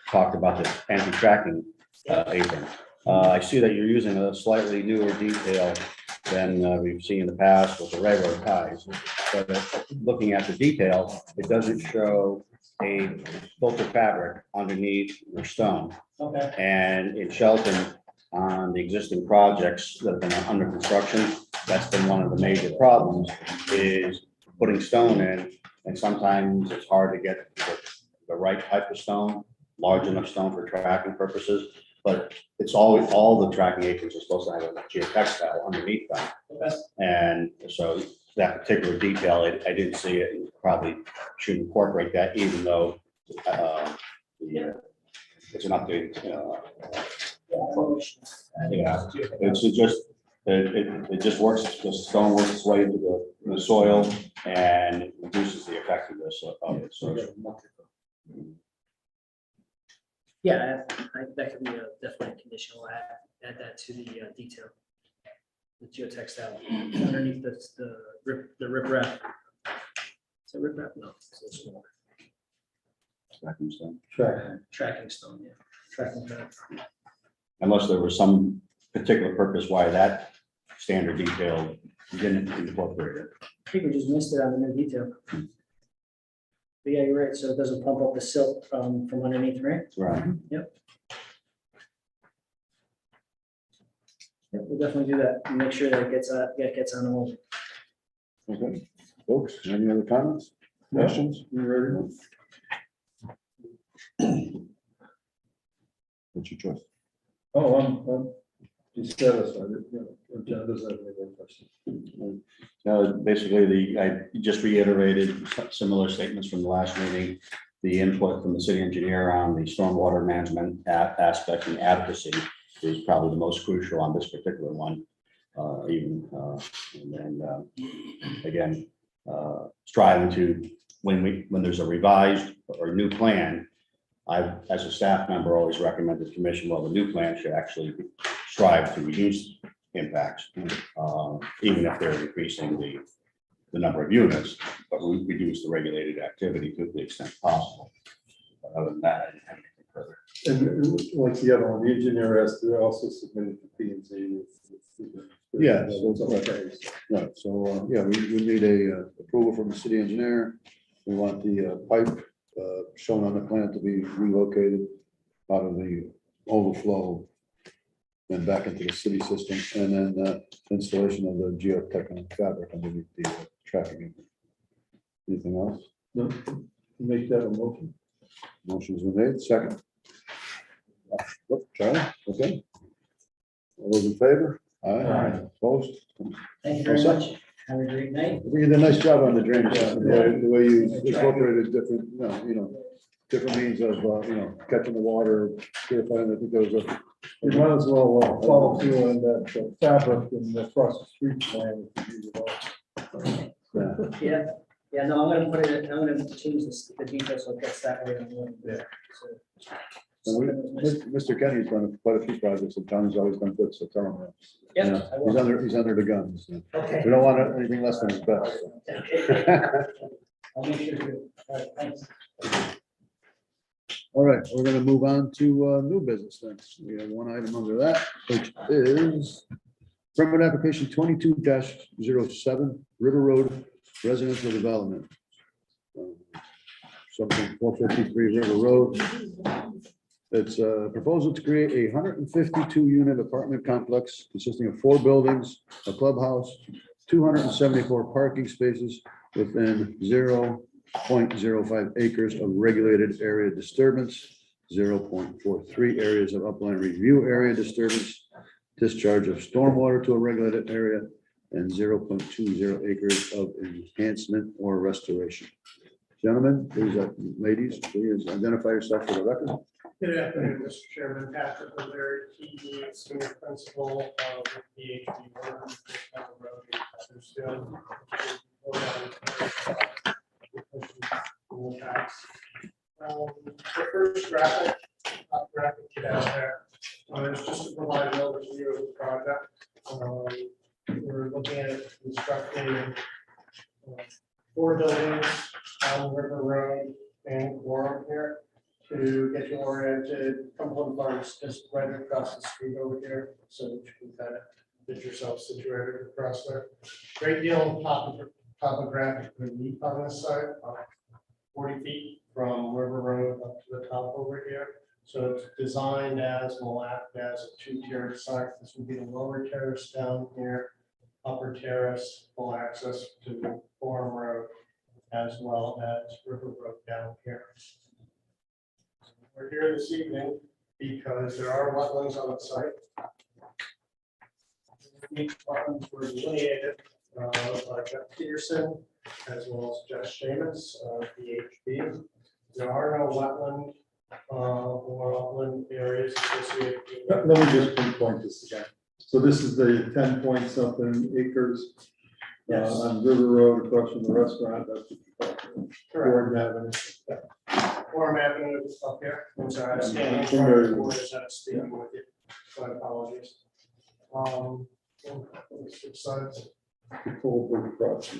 talked about the anti-tracking apron. I see that you're using a slightly newer detail than we've seen in the past with the railroad ties. But looking at the detail, it doesn't show a filter fabric underneath your stone. Okay. And in Shelton, on the existing projects that have been under construction, that's been one of the major problems, is putting stone in, and sometimes it's hard to get the right type of stone, large enough stone for tracking purposes. But it's always, all the tracking aprons are supposed to have a geotextile underneath them. Okay. And so that particular detail, I didn't see it, and probably should incorporate that, even though it's an updated. Yeah, it's just, it just works, the stone works its way into the soil and reduces the effectiveness of it, so. Yeah, that could be definitely a condition. We'll add that to the detail. The geotextile underneath the riprap. Is it riprap? No, it's a little smaller. Tracking stone. Tracking stone, yeah. Tracking stone. Unless there was some particular purpose why that standard detail didn't incorporate it. I think we just missed it on the new detail. But yeah, you're right. So it doesn't pump up the silt from underneath, right? Right. Yep, we'll definitely do that and make sure that it gets on the wall. Okay, folks, any other comments, questions? You ready? What's your choice? Oh, I'm dissatisfied. John doesn't have any more questions. Basically, I just reiterated similar statements from the last meeting. The input from the city engineer on the stormwater management aspect and adequacy is probably the most crucial on this particular one. And then again, striving to, when there's a revised or new plan, I, as a staff member, always recommend the commission, well, the new plan should actually strive to reduce impacts, even if they're increasing the number of units, but we reduce the regulated activity to the extent possible. But other than that, I didn't have anything further. And like the other one, the engineer has to also submit it to P and Z. Yeah, right, so, yeah, we need a approval from the city engineer. We want the pipe shown on the plan to be relocated out of the overflow and back into the city system, and then installation of the geotechnical fabric underneath the tracking. Anything else? No, make that a motion. Motion's been made, second. Charlie, okay. All those in favor? Aye. Opposed? Thank you very much. Have a great night. I think you did a nice job on the drainage system, the way you incorporated different, different means of, catching the water, purifying it. I think there was a. You might as well follow through on that fabric and across the street plan. Yeah, no, I'm gonna change the details so it gets that way. Yeah. So Mr. Kenny's done quite a few projects, and John's always been good, so tell him that. Yeah, I will. He's under the gun. So. Okay. We don't want anything less than his best. So. I'll make sure to. All right, thanks. All right, we're gonna move on to new business then. We have one item under that, which is permit application 22-07 River Road Residential Development. Something 453 River Road. It's a proposal to create a 152 unit apartment complex consisting of 4 buildings, a clubhouse, 274 parking spaces within 0 0.05 acres of regulated area disturbance, 0.43 areas of upland review area disturbance, discharge of stormwater to a regulated area, and 0.20 acres of enhancement or restoration. Gentlemen, please, ladies, please identify yourself for the record. Good afternoon, Mr. Chairman. Patrick O'Leary, TD Senior Principal of PhD Road in Huddersfield. The first graphic down there is just to provide an overview of the project. We're looking at constructing 4 buildings on River Road and Quorum here. To get you oriented, Cumberland Farms just right across the street over here, so that you can kind of get yourself situated across there. Great deal of topographic relief on this side, 40 feet from River Road up to the top over here. So it's designed as, will act as a 2-tiered site. This will be the lower terrace down here, upper terrace, full access to Forum Road, as well as River Road down here. We're here this evening because there are wetlands on the site. Each wetlands were delineated by Jeff Peterson as well as Jeff Shamus, PhD. There are no wetland or upland areas associated. Let me just pinpoint this again. So this is the 10 point something acres Yes. on River Road across from the restaurant. That's what you call it. Correct. Gordon Avenue. Forum Avenue is up here. I'm sorry, I was standing in I'm front familiar of the with board as I was speaking with you. So I apologize. Switch sides. Full of across.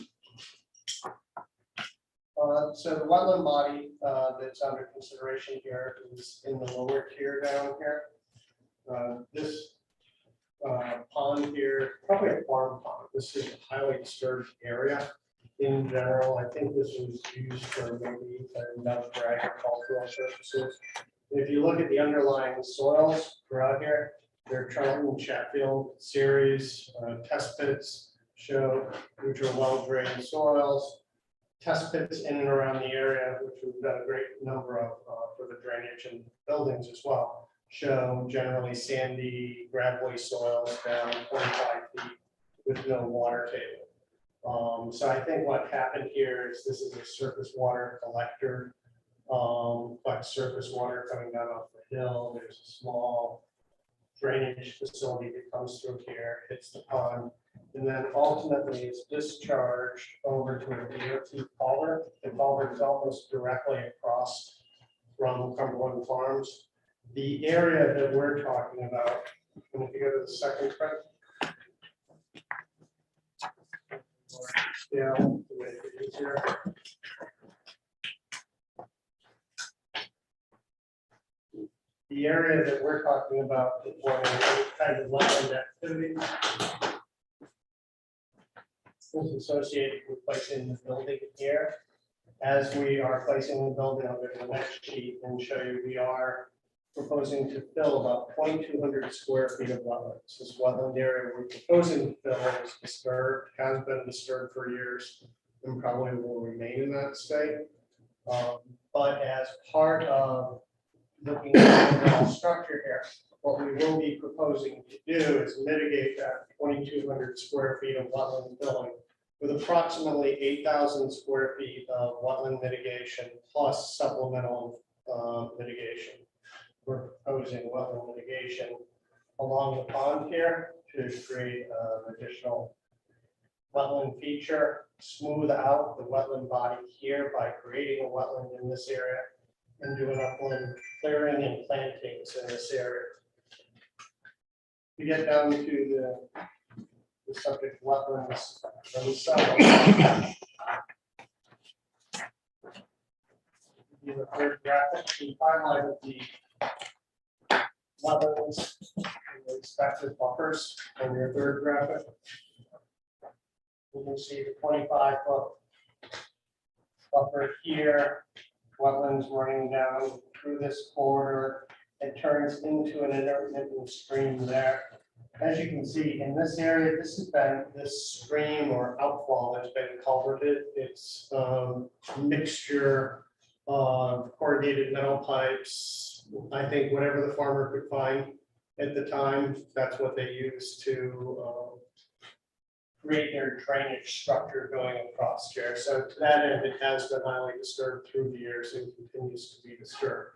So the wetland body that's under consideration here is in the lower tier down here. This pond here, probably a farm pond. This is a highly disturbed area. In general, I think this was used for maybe enough for agricultural purposes. If you look at the underlying soils throughout here, they're Charlton Chatfield series test pits show which are well-drained soils. Test pits in and around the area, which we've got a great number of for the drainage and buildings as well, show generally sandy, gravelly soils down 25 feet with no water table. So I think what happened here is this is a surface water collector, but surface water coming down off the hill. There's a small drainage facility that comes through here, hits the pond, and then ultimately is discharged over to a DOT culvert. The culvert is almost directly across from Cumberland Farms. The area that we're talking about, and if you go to the second print. Yeah, to make it easier. The area that we're talking about performing any kind of wetland activity is associated with placing the building here. As we are placing the building, I'll go to the next sheet and show you we are proposing to fill about 2,200 square feet of wetlands. This wetland area we're proposing to fill is disturbed, has been disturbed for years, and probably will remain in that state. But as part of looking at the overall structure here, what we will be proposing to do is mitigate that 2,200 square feet of wetland filling with approximately 8,000 square feet of wetland mitigation plus supplemental mitigation. We're proposing wetland mitigation along the pond here to create an additional wetland feature, smooth out the wetland body here by creating a wetland in this area, and do an upland clearing and plantings in this area. We get down to the subject wetlands themselves. In the third graphic, we highlighted the wetlands and the expected buffers on your third graphic. You can see the 25-foot buffer here, wetlands running down through this corridor. It turns into an intermittent stream there. as you can see, in this area, this stream or outfall has been culverted. It's mixture of corrugated metal pipes. I think whatever the farmer could find at the time, that's what they used to create their drainage structure going across here. So to that end, it has been highly disturbed through the years and continues to be disturbed.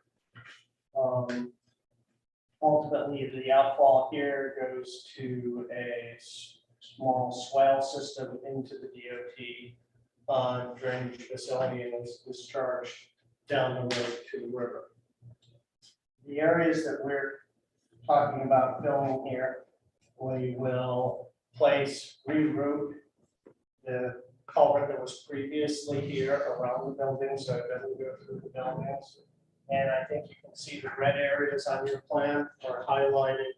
Ultimately, the outfall here goes to a small swale system into the DOT drainage facility and is discharged down the road to the river. The areas that we're talking about filling here, we will reroute the culvert that was previously here around the building, so it doesn't go through the buildings. And I think you can see the red areas on your plan are highlighted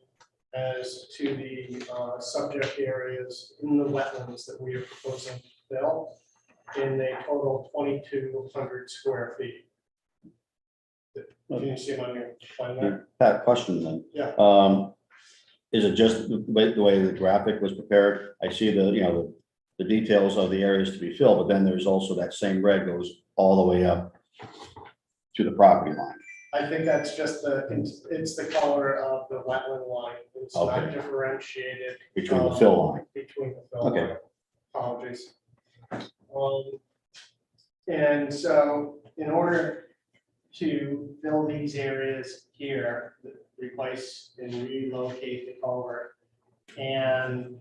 as to the subject areas in the wetlands that we are proposing to fill in a total 2,200 square feet. Can you see them on your plan there? Pat, question then. Yeah. Is it just the way the graphic was prepared? I see the details of the areas to be filled, but then there's also that same red goes all the way up to the property line. I think that's just it's the color of the wetland line. It's not Okay. differentiated. Between the fill line. Between the fill Okay. line. Apologies. And so in order to fill these areas here, replace and relocate the culvert and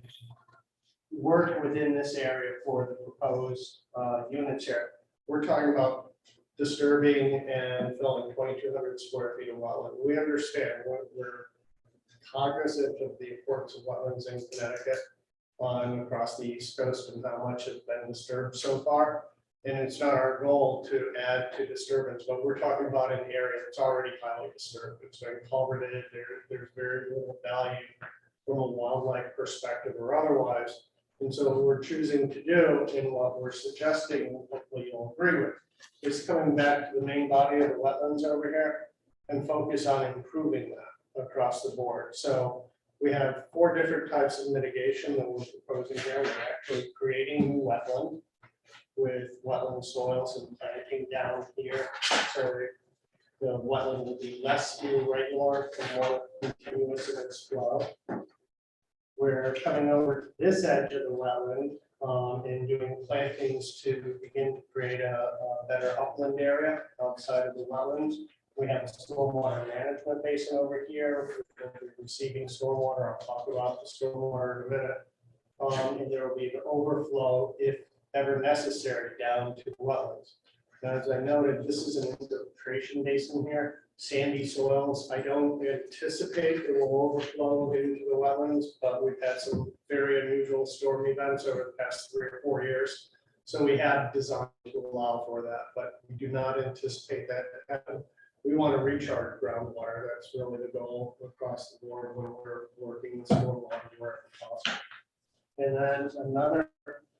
work within this area for the proposed units here, we're talking about disturbing and filling 2,200 square feet of wetland. We understand we're cognizant of the importance of wetlands in Connecticut across the East Coast and how much has been disturbed so far. And it's not our goal to add to disturbance, but we're talking about an area that's already highly disturbed. It's been culverted. There's very little value from a wildlife perspective or otherwise. And so what we're choosing to do and what we're suggesting, hopefully you'll agree with, is coming back to the main body of the wetlands over here and focus on improving that across the board. So we have 4 different types of mitigation that we're proposing here. We're actually creating new wetland with wetland soils and planting down here. So the wetland will be less irregular and more continuous in its flow. We're coming over to this edge of the wetland and doing plantings to begin to create a better upland area outside of the wetlands. We have a stormwater management basin over here. We're receiving stormwater. I'll talk about the stormwater in a minute. And there will be an overflow if ever necessary down to the wetlands. Now, as I noted, this is an infiltration basin here. Sandy soils, I don't anticipate it will overflow into the wetlands, but we've had some very unusual storm events over the past 3 or 4 years. So we have designed to allow for that, but we do not anticipate that to happen. We want to recharge groundwater. That's really the goal across the board when we're working with stormwater wherever possible. And then another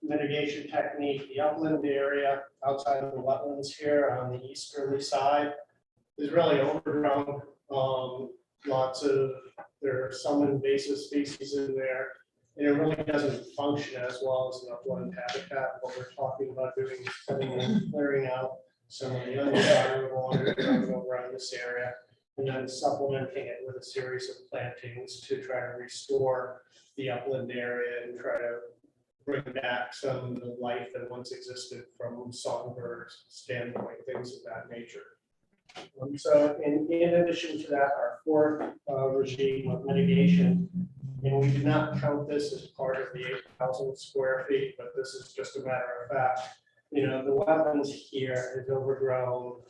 mitigation technique, the upland area outside of the wetlands here on the easterly side is really overgrown. There are some invasive species in there, and it really doesn't function as well as an upland habitat. What we're talking about doing is cutting and clearing out some of the undesirable undergrowth around this area, and then supplementing it with a series of plantings to try to restore the upland area and try to bring back some of the life that once existed from songbirds standpoint, things of that nature. So in addition to that, our 4th regime of mitigation, and we do not count this as part of the 8,000 square feet, but this is just a matter of fact. You know, the wetlands here is overgrown.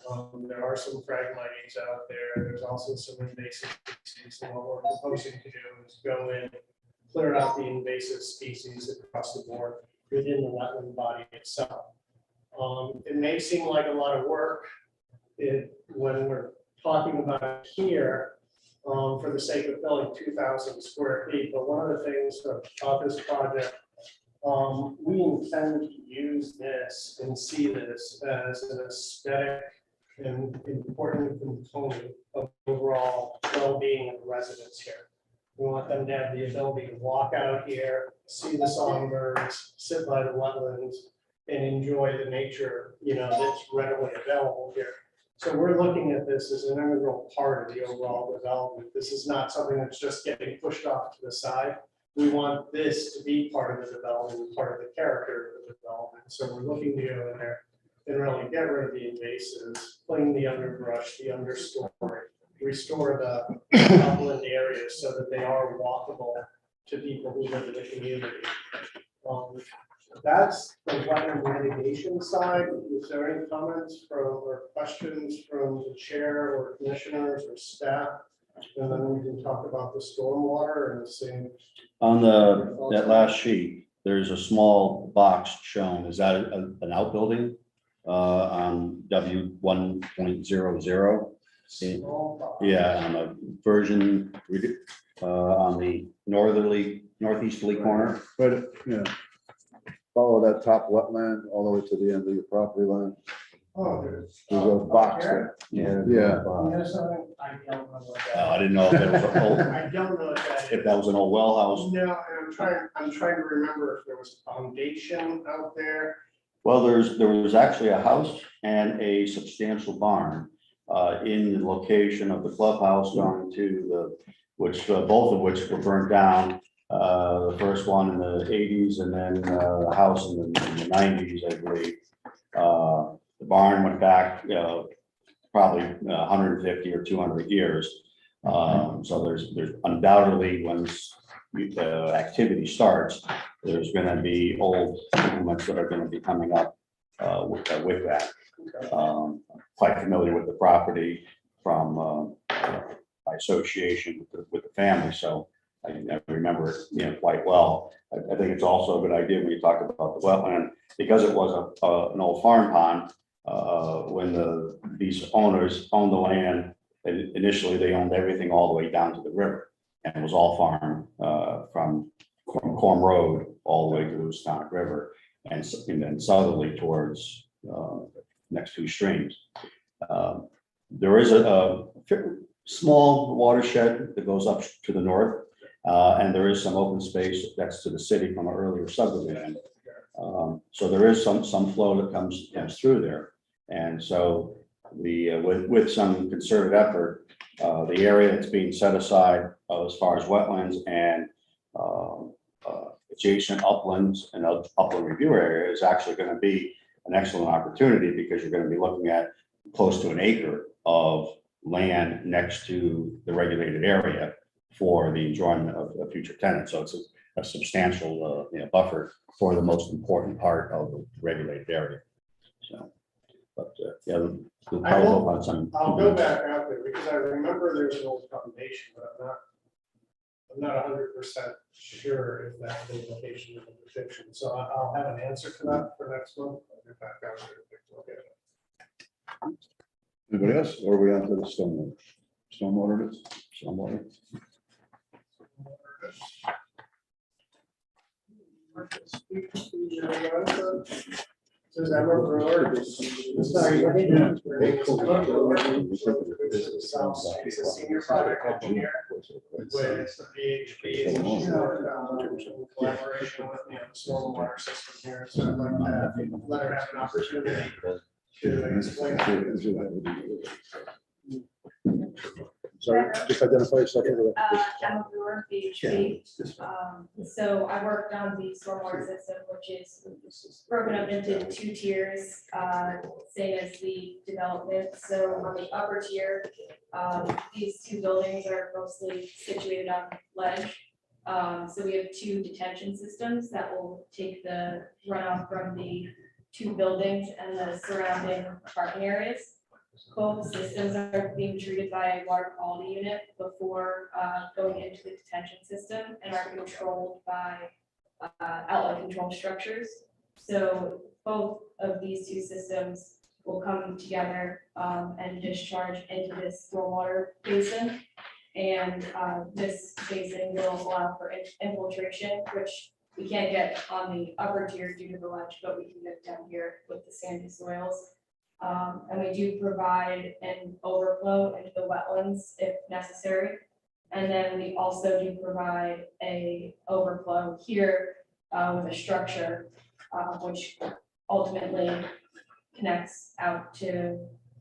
There are some phragmites out there. There's also some invasive species. And what we're proposing to do is go in, clear out the invasive species across the board within the wetland body itself. It may seem like a lot of work when we're talking about it here for the sake of filling 2,000 square feet. But one of the things about this project, we intend to use this and see this as an aesthetic and important component of overall well-being of residents here. We want want them to have the ability to walk out here, see the songbirds, sit by the wetlands, and enjoy the nature, that's readily available here. So we're looking at this as an integral part of the overall development. This is not something that's just getting pushed off to the side. We want this to be part of the development, part of the character of the development. So we're looking to go in there and really get rid of the invasives, clean the underbrush, the understory, restore the upland areas so that they are walkable to people who live in the community. That's the wetland mitigation side. Is there any comments or questions from the chair or commissioners or staff? And then we can talk about the stormwater and the same. On that last sheet, there's a small box shown. Is that an outbuilding on W 1.00? Yeah, on the version, on the northeasterly corner. But, yeah. Follow that top wetland all the way to the end of your property line. Oh, There's a box there. Yeah. Yeah. Yes, I don't know what that. I didn't know if it was an old, I don't know what that if is. that was an old well house. No, and I'm trying to remember if there was a foundation out there. Well, there was actually a house and a substantial barn in the location of the clubhouse going to both of which were burned down. The first one in the 80s and then the house in the 90s, I believe. The barn went back, probably 150 or 200 years. So there's undoubtedly, when activity starts, there's going to be old implements that are going to be coming up with that. Quite familiar with the property from my association with the family, so I remember it, quite well. I think it's also a good idea when you talk about the wetland, because it was an old farm pond. When these owners owned the land, initially they owned everything all the way down to the river, and it was all farm from Corm Road all the way to the Houstonic River, and then southerly towards next two streams. There is a small watershed that goes up to the north. And there is some open space that's to the city from an earlier subdivision. So there is some flow that comes through there. And so with some concerted effort, the area that's being set aside as far as wetlands and adjacent uplands and upland review area is actually going to be an excellent opportunity, because you're going to be looking at close to an acre of land next to the regulated area for the enjoyment of future tenants. So it's a substantial buffer for the most important part of the regulated area. So, but yeah, we'll probably go on some. I'll go back out there because I remember there's an old foundation, but I'm not 100% sure if that old location is a fiction. So I'll have an answer to that for next month. I'll get back out there and take a look at it. Anybody else? Or are we on to the stormwater? Stormwater is? Stormwater. Says Emma Brewer. Sorry, what did you? He's a senior project engineer with the PhD in collaboration with the stormwater system here. So I'd like to let her have an opportunity to explain. Sorry, just identify yourself. I'm a brewer, PhD. So I worked on the stormwater system, which is broken up into 2 tiers, same as the development. So on the upper tier, these 2 buildings are mostly situated on ledge. So we have 2 detention systems that will take the runoff from the 2 buildings and the surrounding parking areas. Both systems are being treated by a water quality unit before going into the detention system, and are controlled by outlet control structures. So both of these 2 systems will come together and discharge into this stormwater basin. And this basin will allow for infiltration, which we can't get on the upper tier due to the ledge, but we can get down here with the sandy soils. And we do provide an overflow into the wetlands if necessary. And then we also do provide a overflow here with a structure, which ultimately connects out to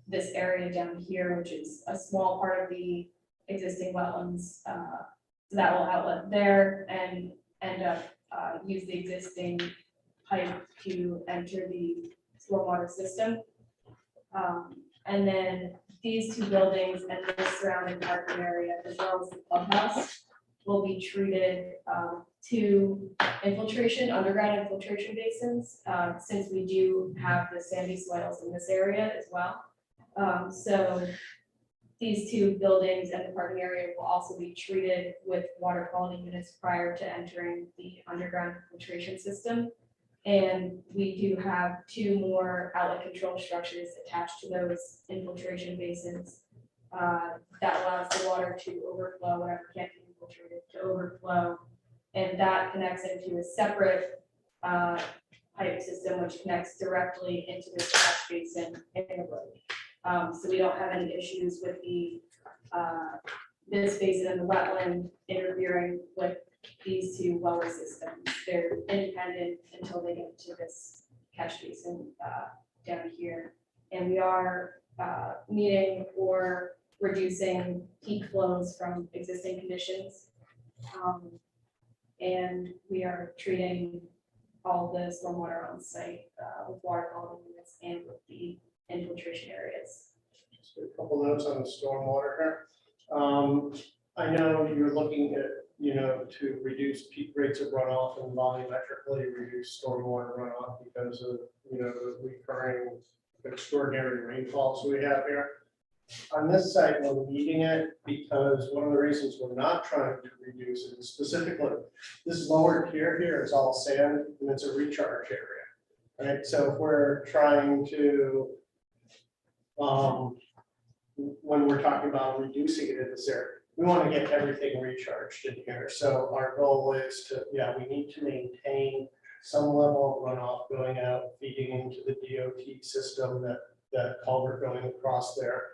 this area down here, which is a small part of the existing wetlands. So that will outlet there and end up use the existing pipe to enter the stormwater system. And then these two buildings and the surrounding parking area, as well as the clubhouse, will be treated to underground infiltration basins, since we do have the sandy soils in this area as well. So these two buildings and the parking area will also be treated with water quality units prior to entering the underground filtration system. And we do have two more outlet control structures attached to those infiltration basins that allows the water to overflow, whatever can't be infiltrated, to overflow. And that connects into a separate pipe system, which connects directly into this catch basin in the road. So we don't have any issues with the this basin and the wetland interfering with these two lower systems. They're independent until they get to this catch basin down here. And we are meeting or reducing peak flows from existing conditions. And we are treating all the stormwater on site with water quality units and with the infiltration areas. Just a couple notes on the stormwater here. I know you're looking at, to reduce peak rates of runoff and volumetrically reduce stormwater runoff because of, the recurring extraordinary rainfalls we have here. On this site, we're meeting it because one of the reasons we're not trying to reduce it is specifically, this lower tier here is all sand and it's a recharge area, right? So if we're trying to, when we're talking about reducing it in this area, we want to get everything recharged in here. So our goal is to, we need to maintain some level of runoff going out, feeding into the DOT system, that culvert going across there,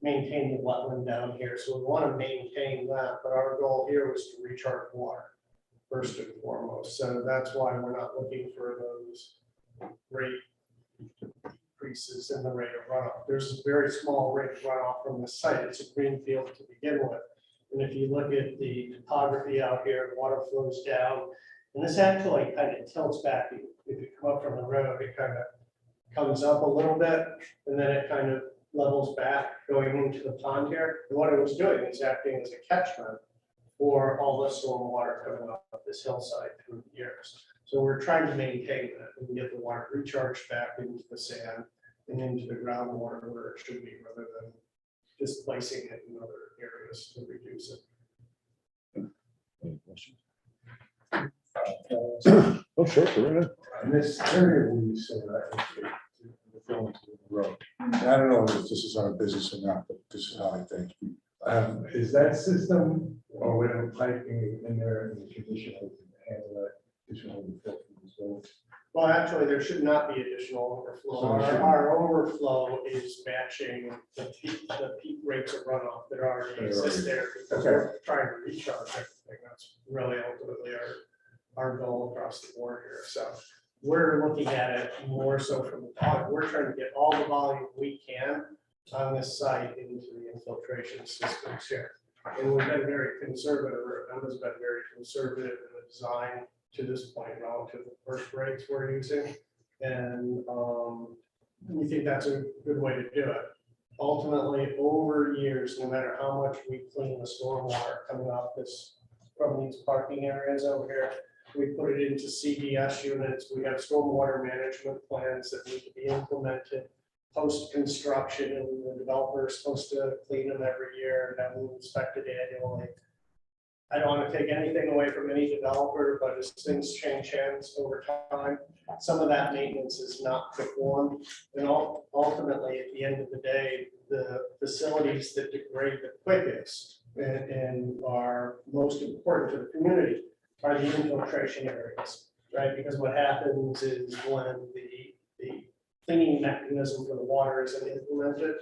maintain the wetland down here. So we want to maintain that, but our goal here was to recharge water first and foremost. So that's why we're not looking for those rate increases in the rate of runoff. There's a very small rate of runoff from the site. It's a green field to begin with. And if you look at the topography out here, water flows down, and this actually kind of tilts back. If you come up from the road, it kind of comes up a little bit, and then it kind of levels back going into the pond here. And what it was doing is acting as a catchment for all the storm water coming up this hillside through the years. So we're trying to maintain that and get the water recharged back into the sand and into the groundwater where it should be, rather than displacing it in other areas to reduce it. Any questions? Oh, sure, go ahead. In this area where you say that, the going to the road, and I don't know if this is our business or not, but this is how I think. Is that system or whatever piping in there in the condition of handle that additional filth from these buildings? Well, actually, there should not be additional overflow. So there Our overflow is matching the peak rates of runoff that already exist there, because we're trying to recharge everything. That's really ultimately our goal across the board here. So we're looking at it more so from the top. We're trying to get all the volume we can on this site into the infiltration systems here. And we've been very conservative, or Emma's been very conservative in the design to this point relative to the first rates we're using. And we think that's a good way to do it. Ultimately, over years, no matter how much we clean the stormwater coming off from these parking areas over here, we put it into CDS units. We have stormwater management plans that need to be implemented post-construction, and the developer is supposed to clean them every year and have them inspected annually. I don't want to take anything away from any developer, but as things change hands over time, some of that maintenance is not performed. And ultimately, at the end of the day, the facilities that degrade the quickest and are most important to the community are the infiltration areas, right? Because what happens is when the cleaning mechanism for the water isn't implemented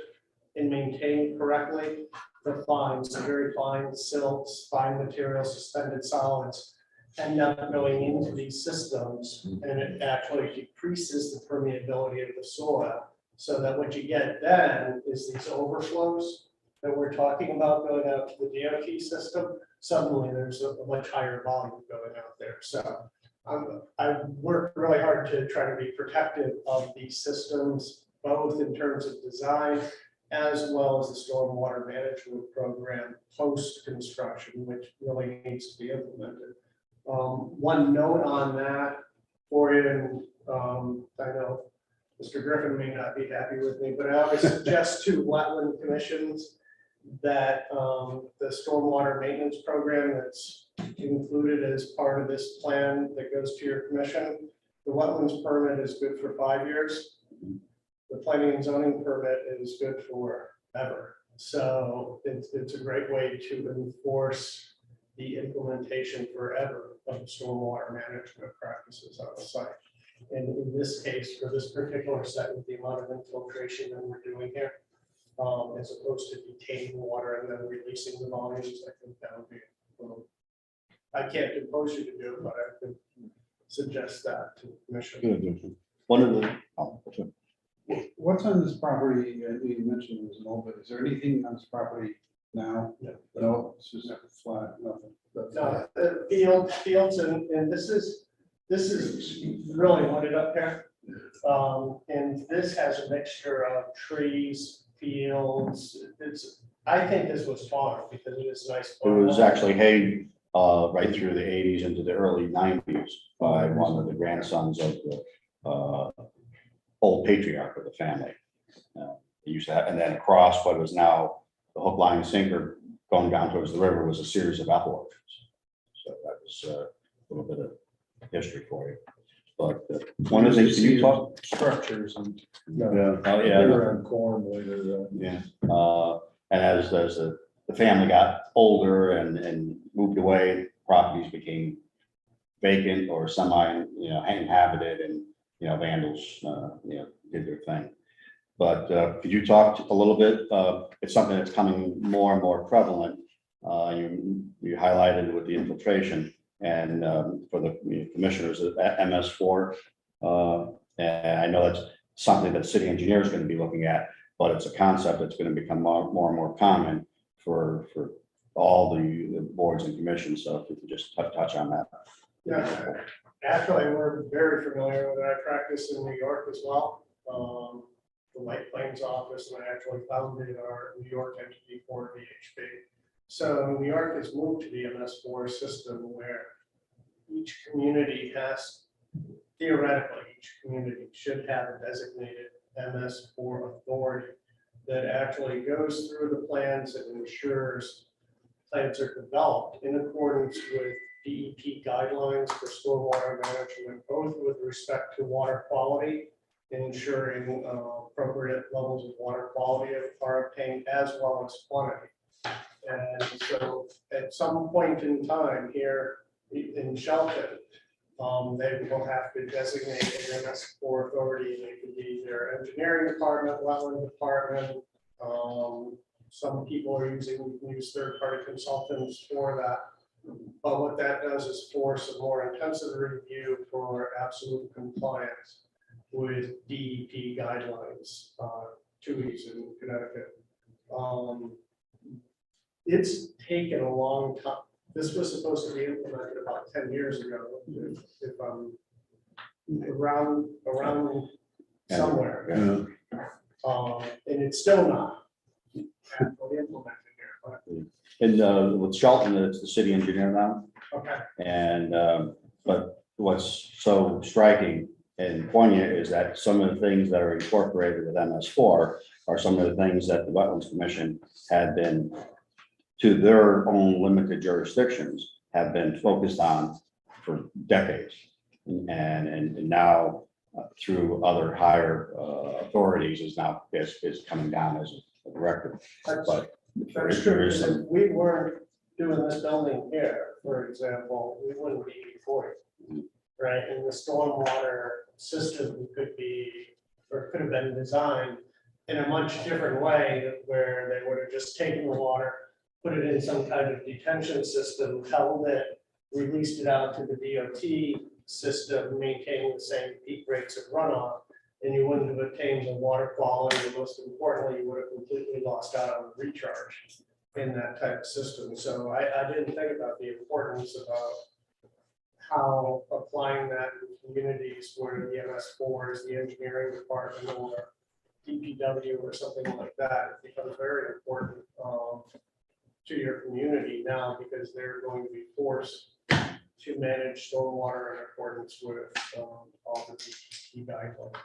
and maintained correctly, the fines, the very fine silts, fine materials, suspended solids end up going into these systems, and it actually decreases the permeability of the soil. So that what you get then is these overflows that we're talking about going out to the DOT system. Suddenly there's a much higher volume going out there. So I worked really hard to try to be protective of these systems, both in terms of design as well as the stormwater management program post-construction, which really needs to be implemented. One note on that for you, and I know Mr. Griffin may not be happy with me, but I always suggest to wetland commissions that the stormwater maintenance program that's included as part of this plan that goes to your commission, the wetlands permit is good for 5 years. The planning and zoning permit is good for ever. So it's a great way to enforce the implementation forever of the stormwater management practices on the site. And in this case, for this particular site, with the amount of infiltration that we're doing here, as opposed to detaining water and then releasing the volumes, I think that would be, I can't impose you to do it, but I could suggest that to the commission. One of the, oh, okay. What's on this property, you mentioned it was an old, but is there anything on this property now? No, it's just flat, nothing. No, fields, and this is really wooded up here. And this has a mixture of trees, fields. I think this was farm because it is nice. It was actually hay right through the 80s into the early 90s by one of the grandsons of the old patriarch of the family. They used to have, and then across what was now the hook, line, and sinker going down towards the river was a series of apple orchards. So that was a little bit of history for you. But one of the things you talk. Structures and. Oh, yeah. Around corn later. Yeah, and as the family got older and moved away, properties became vacant or semi, inhabited, and, vandals, did their thing. But could you talk a little bit, it's something that's coming more and more prevalent. You highlighted with the infiltration and for the commissioners at MS4. And I know that's something that city engineer is going to be looking at, but it's a concept that's going to become more and more common for all the boards and commissions. So if you could just touch on that. Yeah, actually, we're very familiar with it. I practice in New York as well. The White Plains office, and I actually founded our New York entity for VHB. So New York has moved to the MS4 system where each community has, theoretically, each community should have a designated MS4 authority that actually goes through the plans and ensures plans are developed in accordance with DEP guidelines for stormwater management, both with respect to water quality and ensuring appropriate levels of water quality are obtained, as well as quantity. And so at some point in time here in Shelton, they will have to designate an MS4 authority. It could be their engineering department, wetland department. Some people are use third-party consultants for that. But what that does is force a more intensive review for absolute compliance with DEP guidelines, TUIs in Connecticut. It's taken a long time. This was supposed to be implemented about 10 years ago, if around somewhere. And it's still not actually implemented here. But, And with Shelton, it's the city engineer now. okay. And but what's so striking and poignant is that some of the things that are incorporated with MS4 are some of the things that the Wetlands Commission had been, to their own limited jurisdictions, have been focused on for decades. And now through other higher authorities is coming down as a record. But That's true, because if we weren't doing this building here, for example, we wouldn't be before you, right? And the stormwater system could be, or could have been designed in a much different way, where they would have just taken the water, put it in some kind of detention system, held it, released it out to the DOT system, maintaining the same peak rates of runoff, and you wouldn't have attained the water quality, and most importantly, you would have completely lost out on the recharge in that type of system. So I didn't think about the importance about how applying that in communities where the MS4 is the engineering department or DPW or something like that, it becomes very important to your community now, because they're going to be forced to manage stormwater in accordance with all the key guidelines.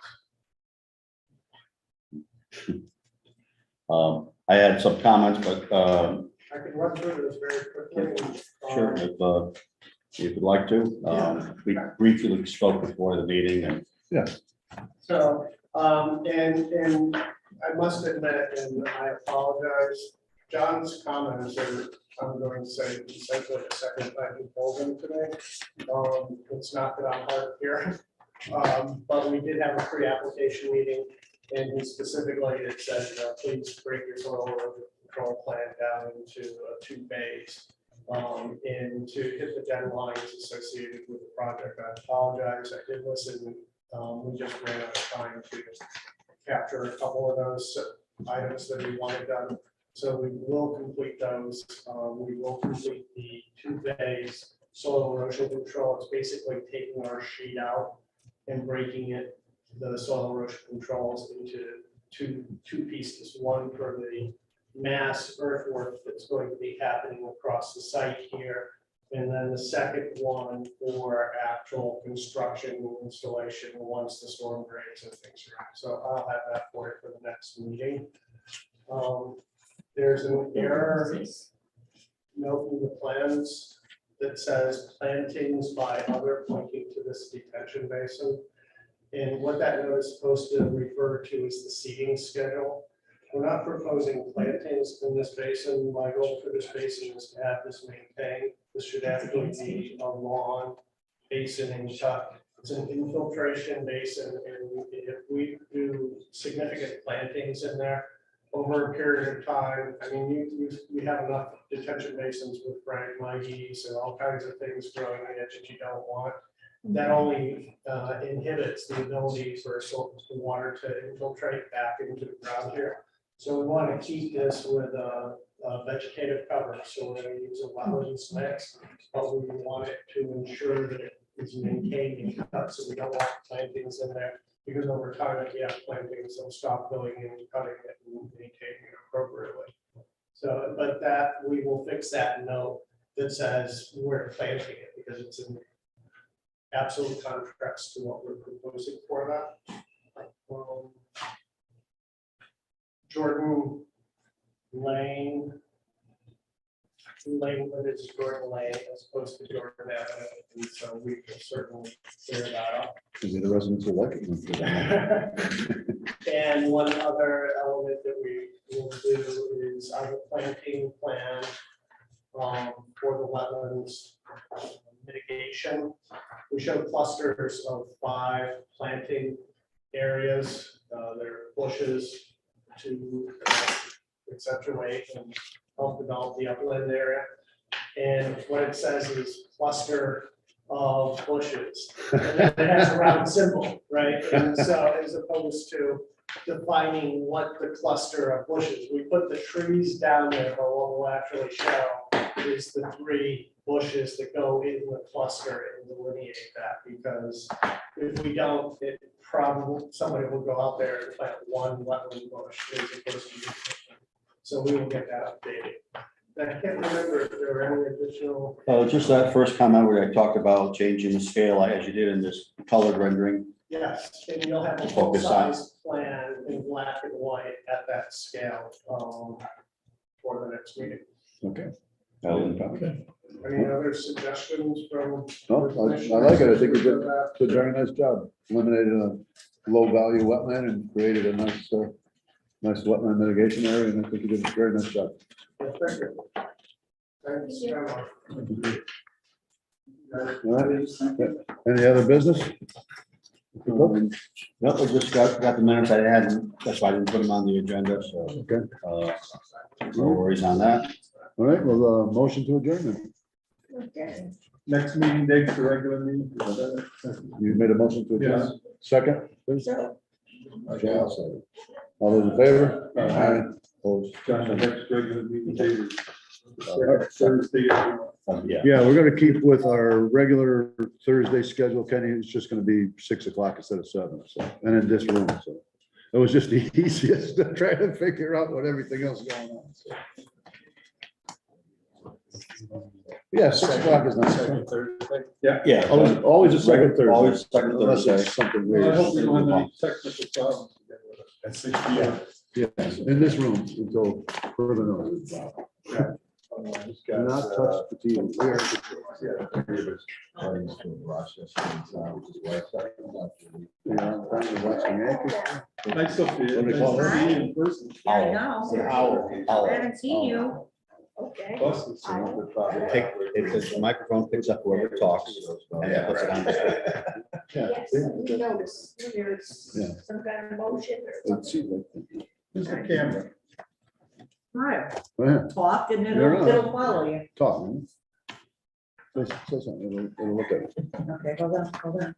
I had some comments, but I can run through this very quickly. sure, if you'd like to. We briefly spoke before the meeting and So, and I must admit, and I apologize, John's comments are, I'm going to say, essentially a second time he told them today. It's not that I'm hard of hearing, but we did have a pre-application meeting, and he specifically had said, please break your soil erosion control plan down into 2 bays. And to hit the deadlines associated with the project. I apologize, I did listen. We just ran out of time to capture a couple of those items that we wanted done. So we will complete those. We will complete the 2 bays soil erosion control. It's basically taking our sheet out and breaking it, the soil erosion controls, into two pieces. One for the mass earthwork that's going to be happening across the site here. And then the second one for actual construction and installation once the storm drains and things are out. So I'll have that for you for the next meeting. There's an error note in the plans that says plantings by other pointing to this detention basin. And what that note is supposed to refer to is the seeding schedule. We're not proposing plantings in this basin. My goal for this basin is to have this maintained. This should actually be a lawn basin and shut. It's an infiltration basin, and if we do significant plantings in there over a period of time, I mean, we have enough detention basins with phragmites and all kinds of things growing in it that you don't want. That only inhibits the ability for the water to infiltrate back into the ground here. So we want to keep this with a vegetative cover. So we're going to use a wetlands mix, but we want it to ensure that it is maintained and cut. So we don't want plantings in there, because over time, if you have plantings, they'll stop going in and cutting it and maintaining it appropriately. So, but that, we will fix that note that says we're planting it, because it's in absolute contrast to what we're proposing for that. Jordan Lane. Lanewood is Jordan Lane as opposed to Jordan Avenue, and so we can certainly clear that up. is it the residents who like it? And one other element that we will do is on the planting plan for the wetlands mitigation. We show clusters of 5 planting areas. They're bushes to accentuate and help develop the upland area. And what it says is cluster of bushes. And it has a round symbol, right? And so as opposed to defining what the cluster of bushes, we put the trees down there, but what we'll actually show is the 3 bushes that go in the cluster and delineate that, because if we don't, it probably, somebody will go out there and plant one wetland bush as opposed to 2. So we will get that updated. I can't remember if there were any additional. just that first comment where I talked about changing the scale as you did in this colored rendering. Yes, and you'll have a Focus on- full-size plan in black and white at that scale for the next meeting. Okay. Okay. Any other suggestions from? No, I like it. I think you did a very nice job. Eliminated a low value wetland and created a nice, nice wetland mitigation area. And I think you did a very nice job. Yeah, thank you. Thanks, Gemma. All right. Any other business? No, we just got the minutes. I hadn't, that's why I didn't put them on the agenda, so. Okay. No worries on that. All right, well, motion to adjourn then. Okay. Next meeting date's the regular meeting. You made a motion to Yes. adjourn? Second, please? So, Okay, I'll second. All those in favor? Aye. Opposed? John, the next regular meeting date is Thursday. Yeah. Yeah, we're gonna keep with our regular Thursday schedule. Kenny, it's just gonna be 6 o'clock instead of 7, so, and in this room, so. It was just the easiest to try to figure out what everything else going on, so. Yeah, 6 o'clock is not. Second Thursday. Yeah. Always a second Thursday. Always second Unless Thursday. it's something I weird. hope we don't have any technical problems. At 6 p.m. Yes, in this room until further notice. Do not touch the TV. We are- Yeah, I'm finally watching Yankees. Nice of you. What do they call Nice to see you that? in person. yeah, I know. It's an owl. I haven't seen you. Okay. Buses. The microphone picks up whoever talks and it puts it on. Yes, we notice when there's Yeah. some kind of motion or Let's see, like, Where's the camera? Right, go ahead, talk and You're it'll, on. it'll follow you. talk, man. Say something, it'll look at it. Okay, hold on, hold on.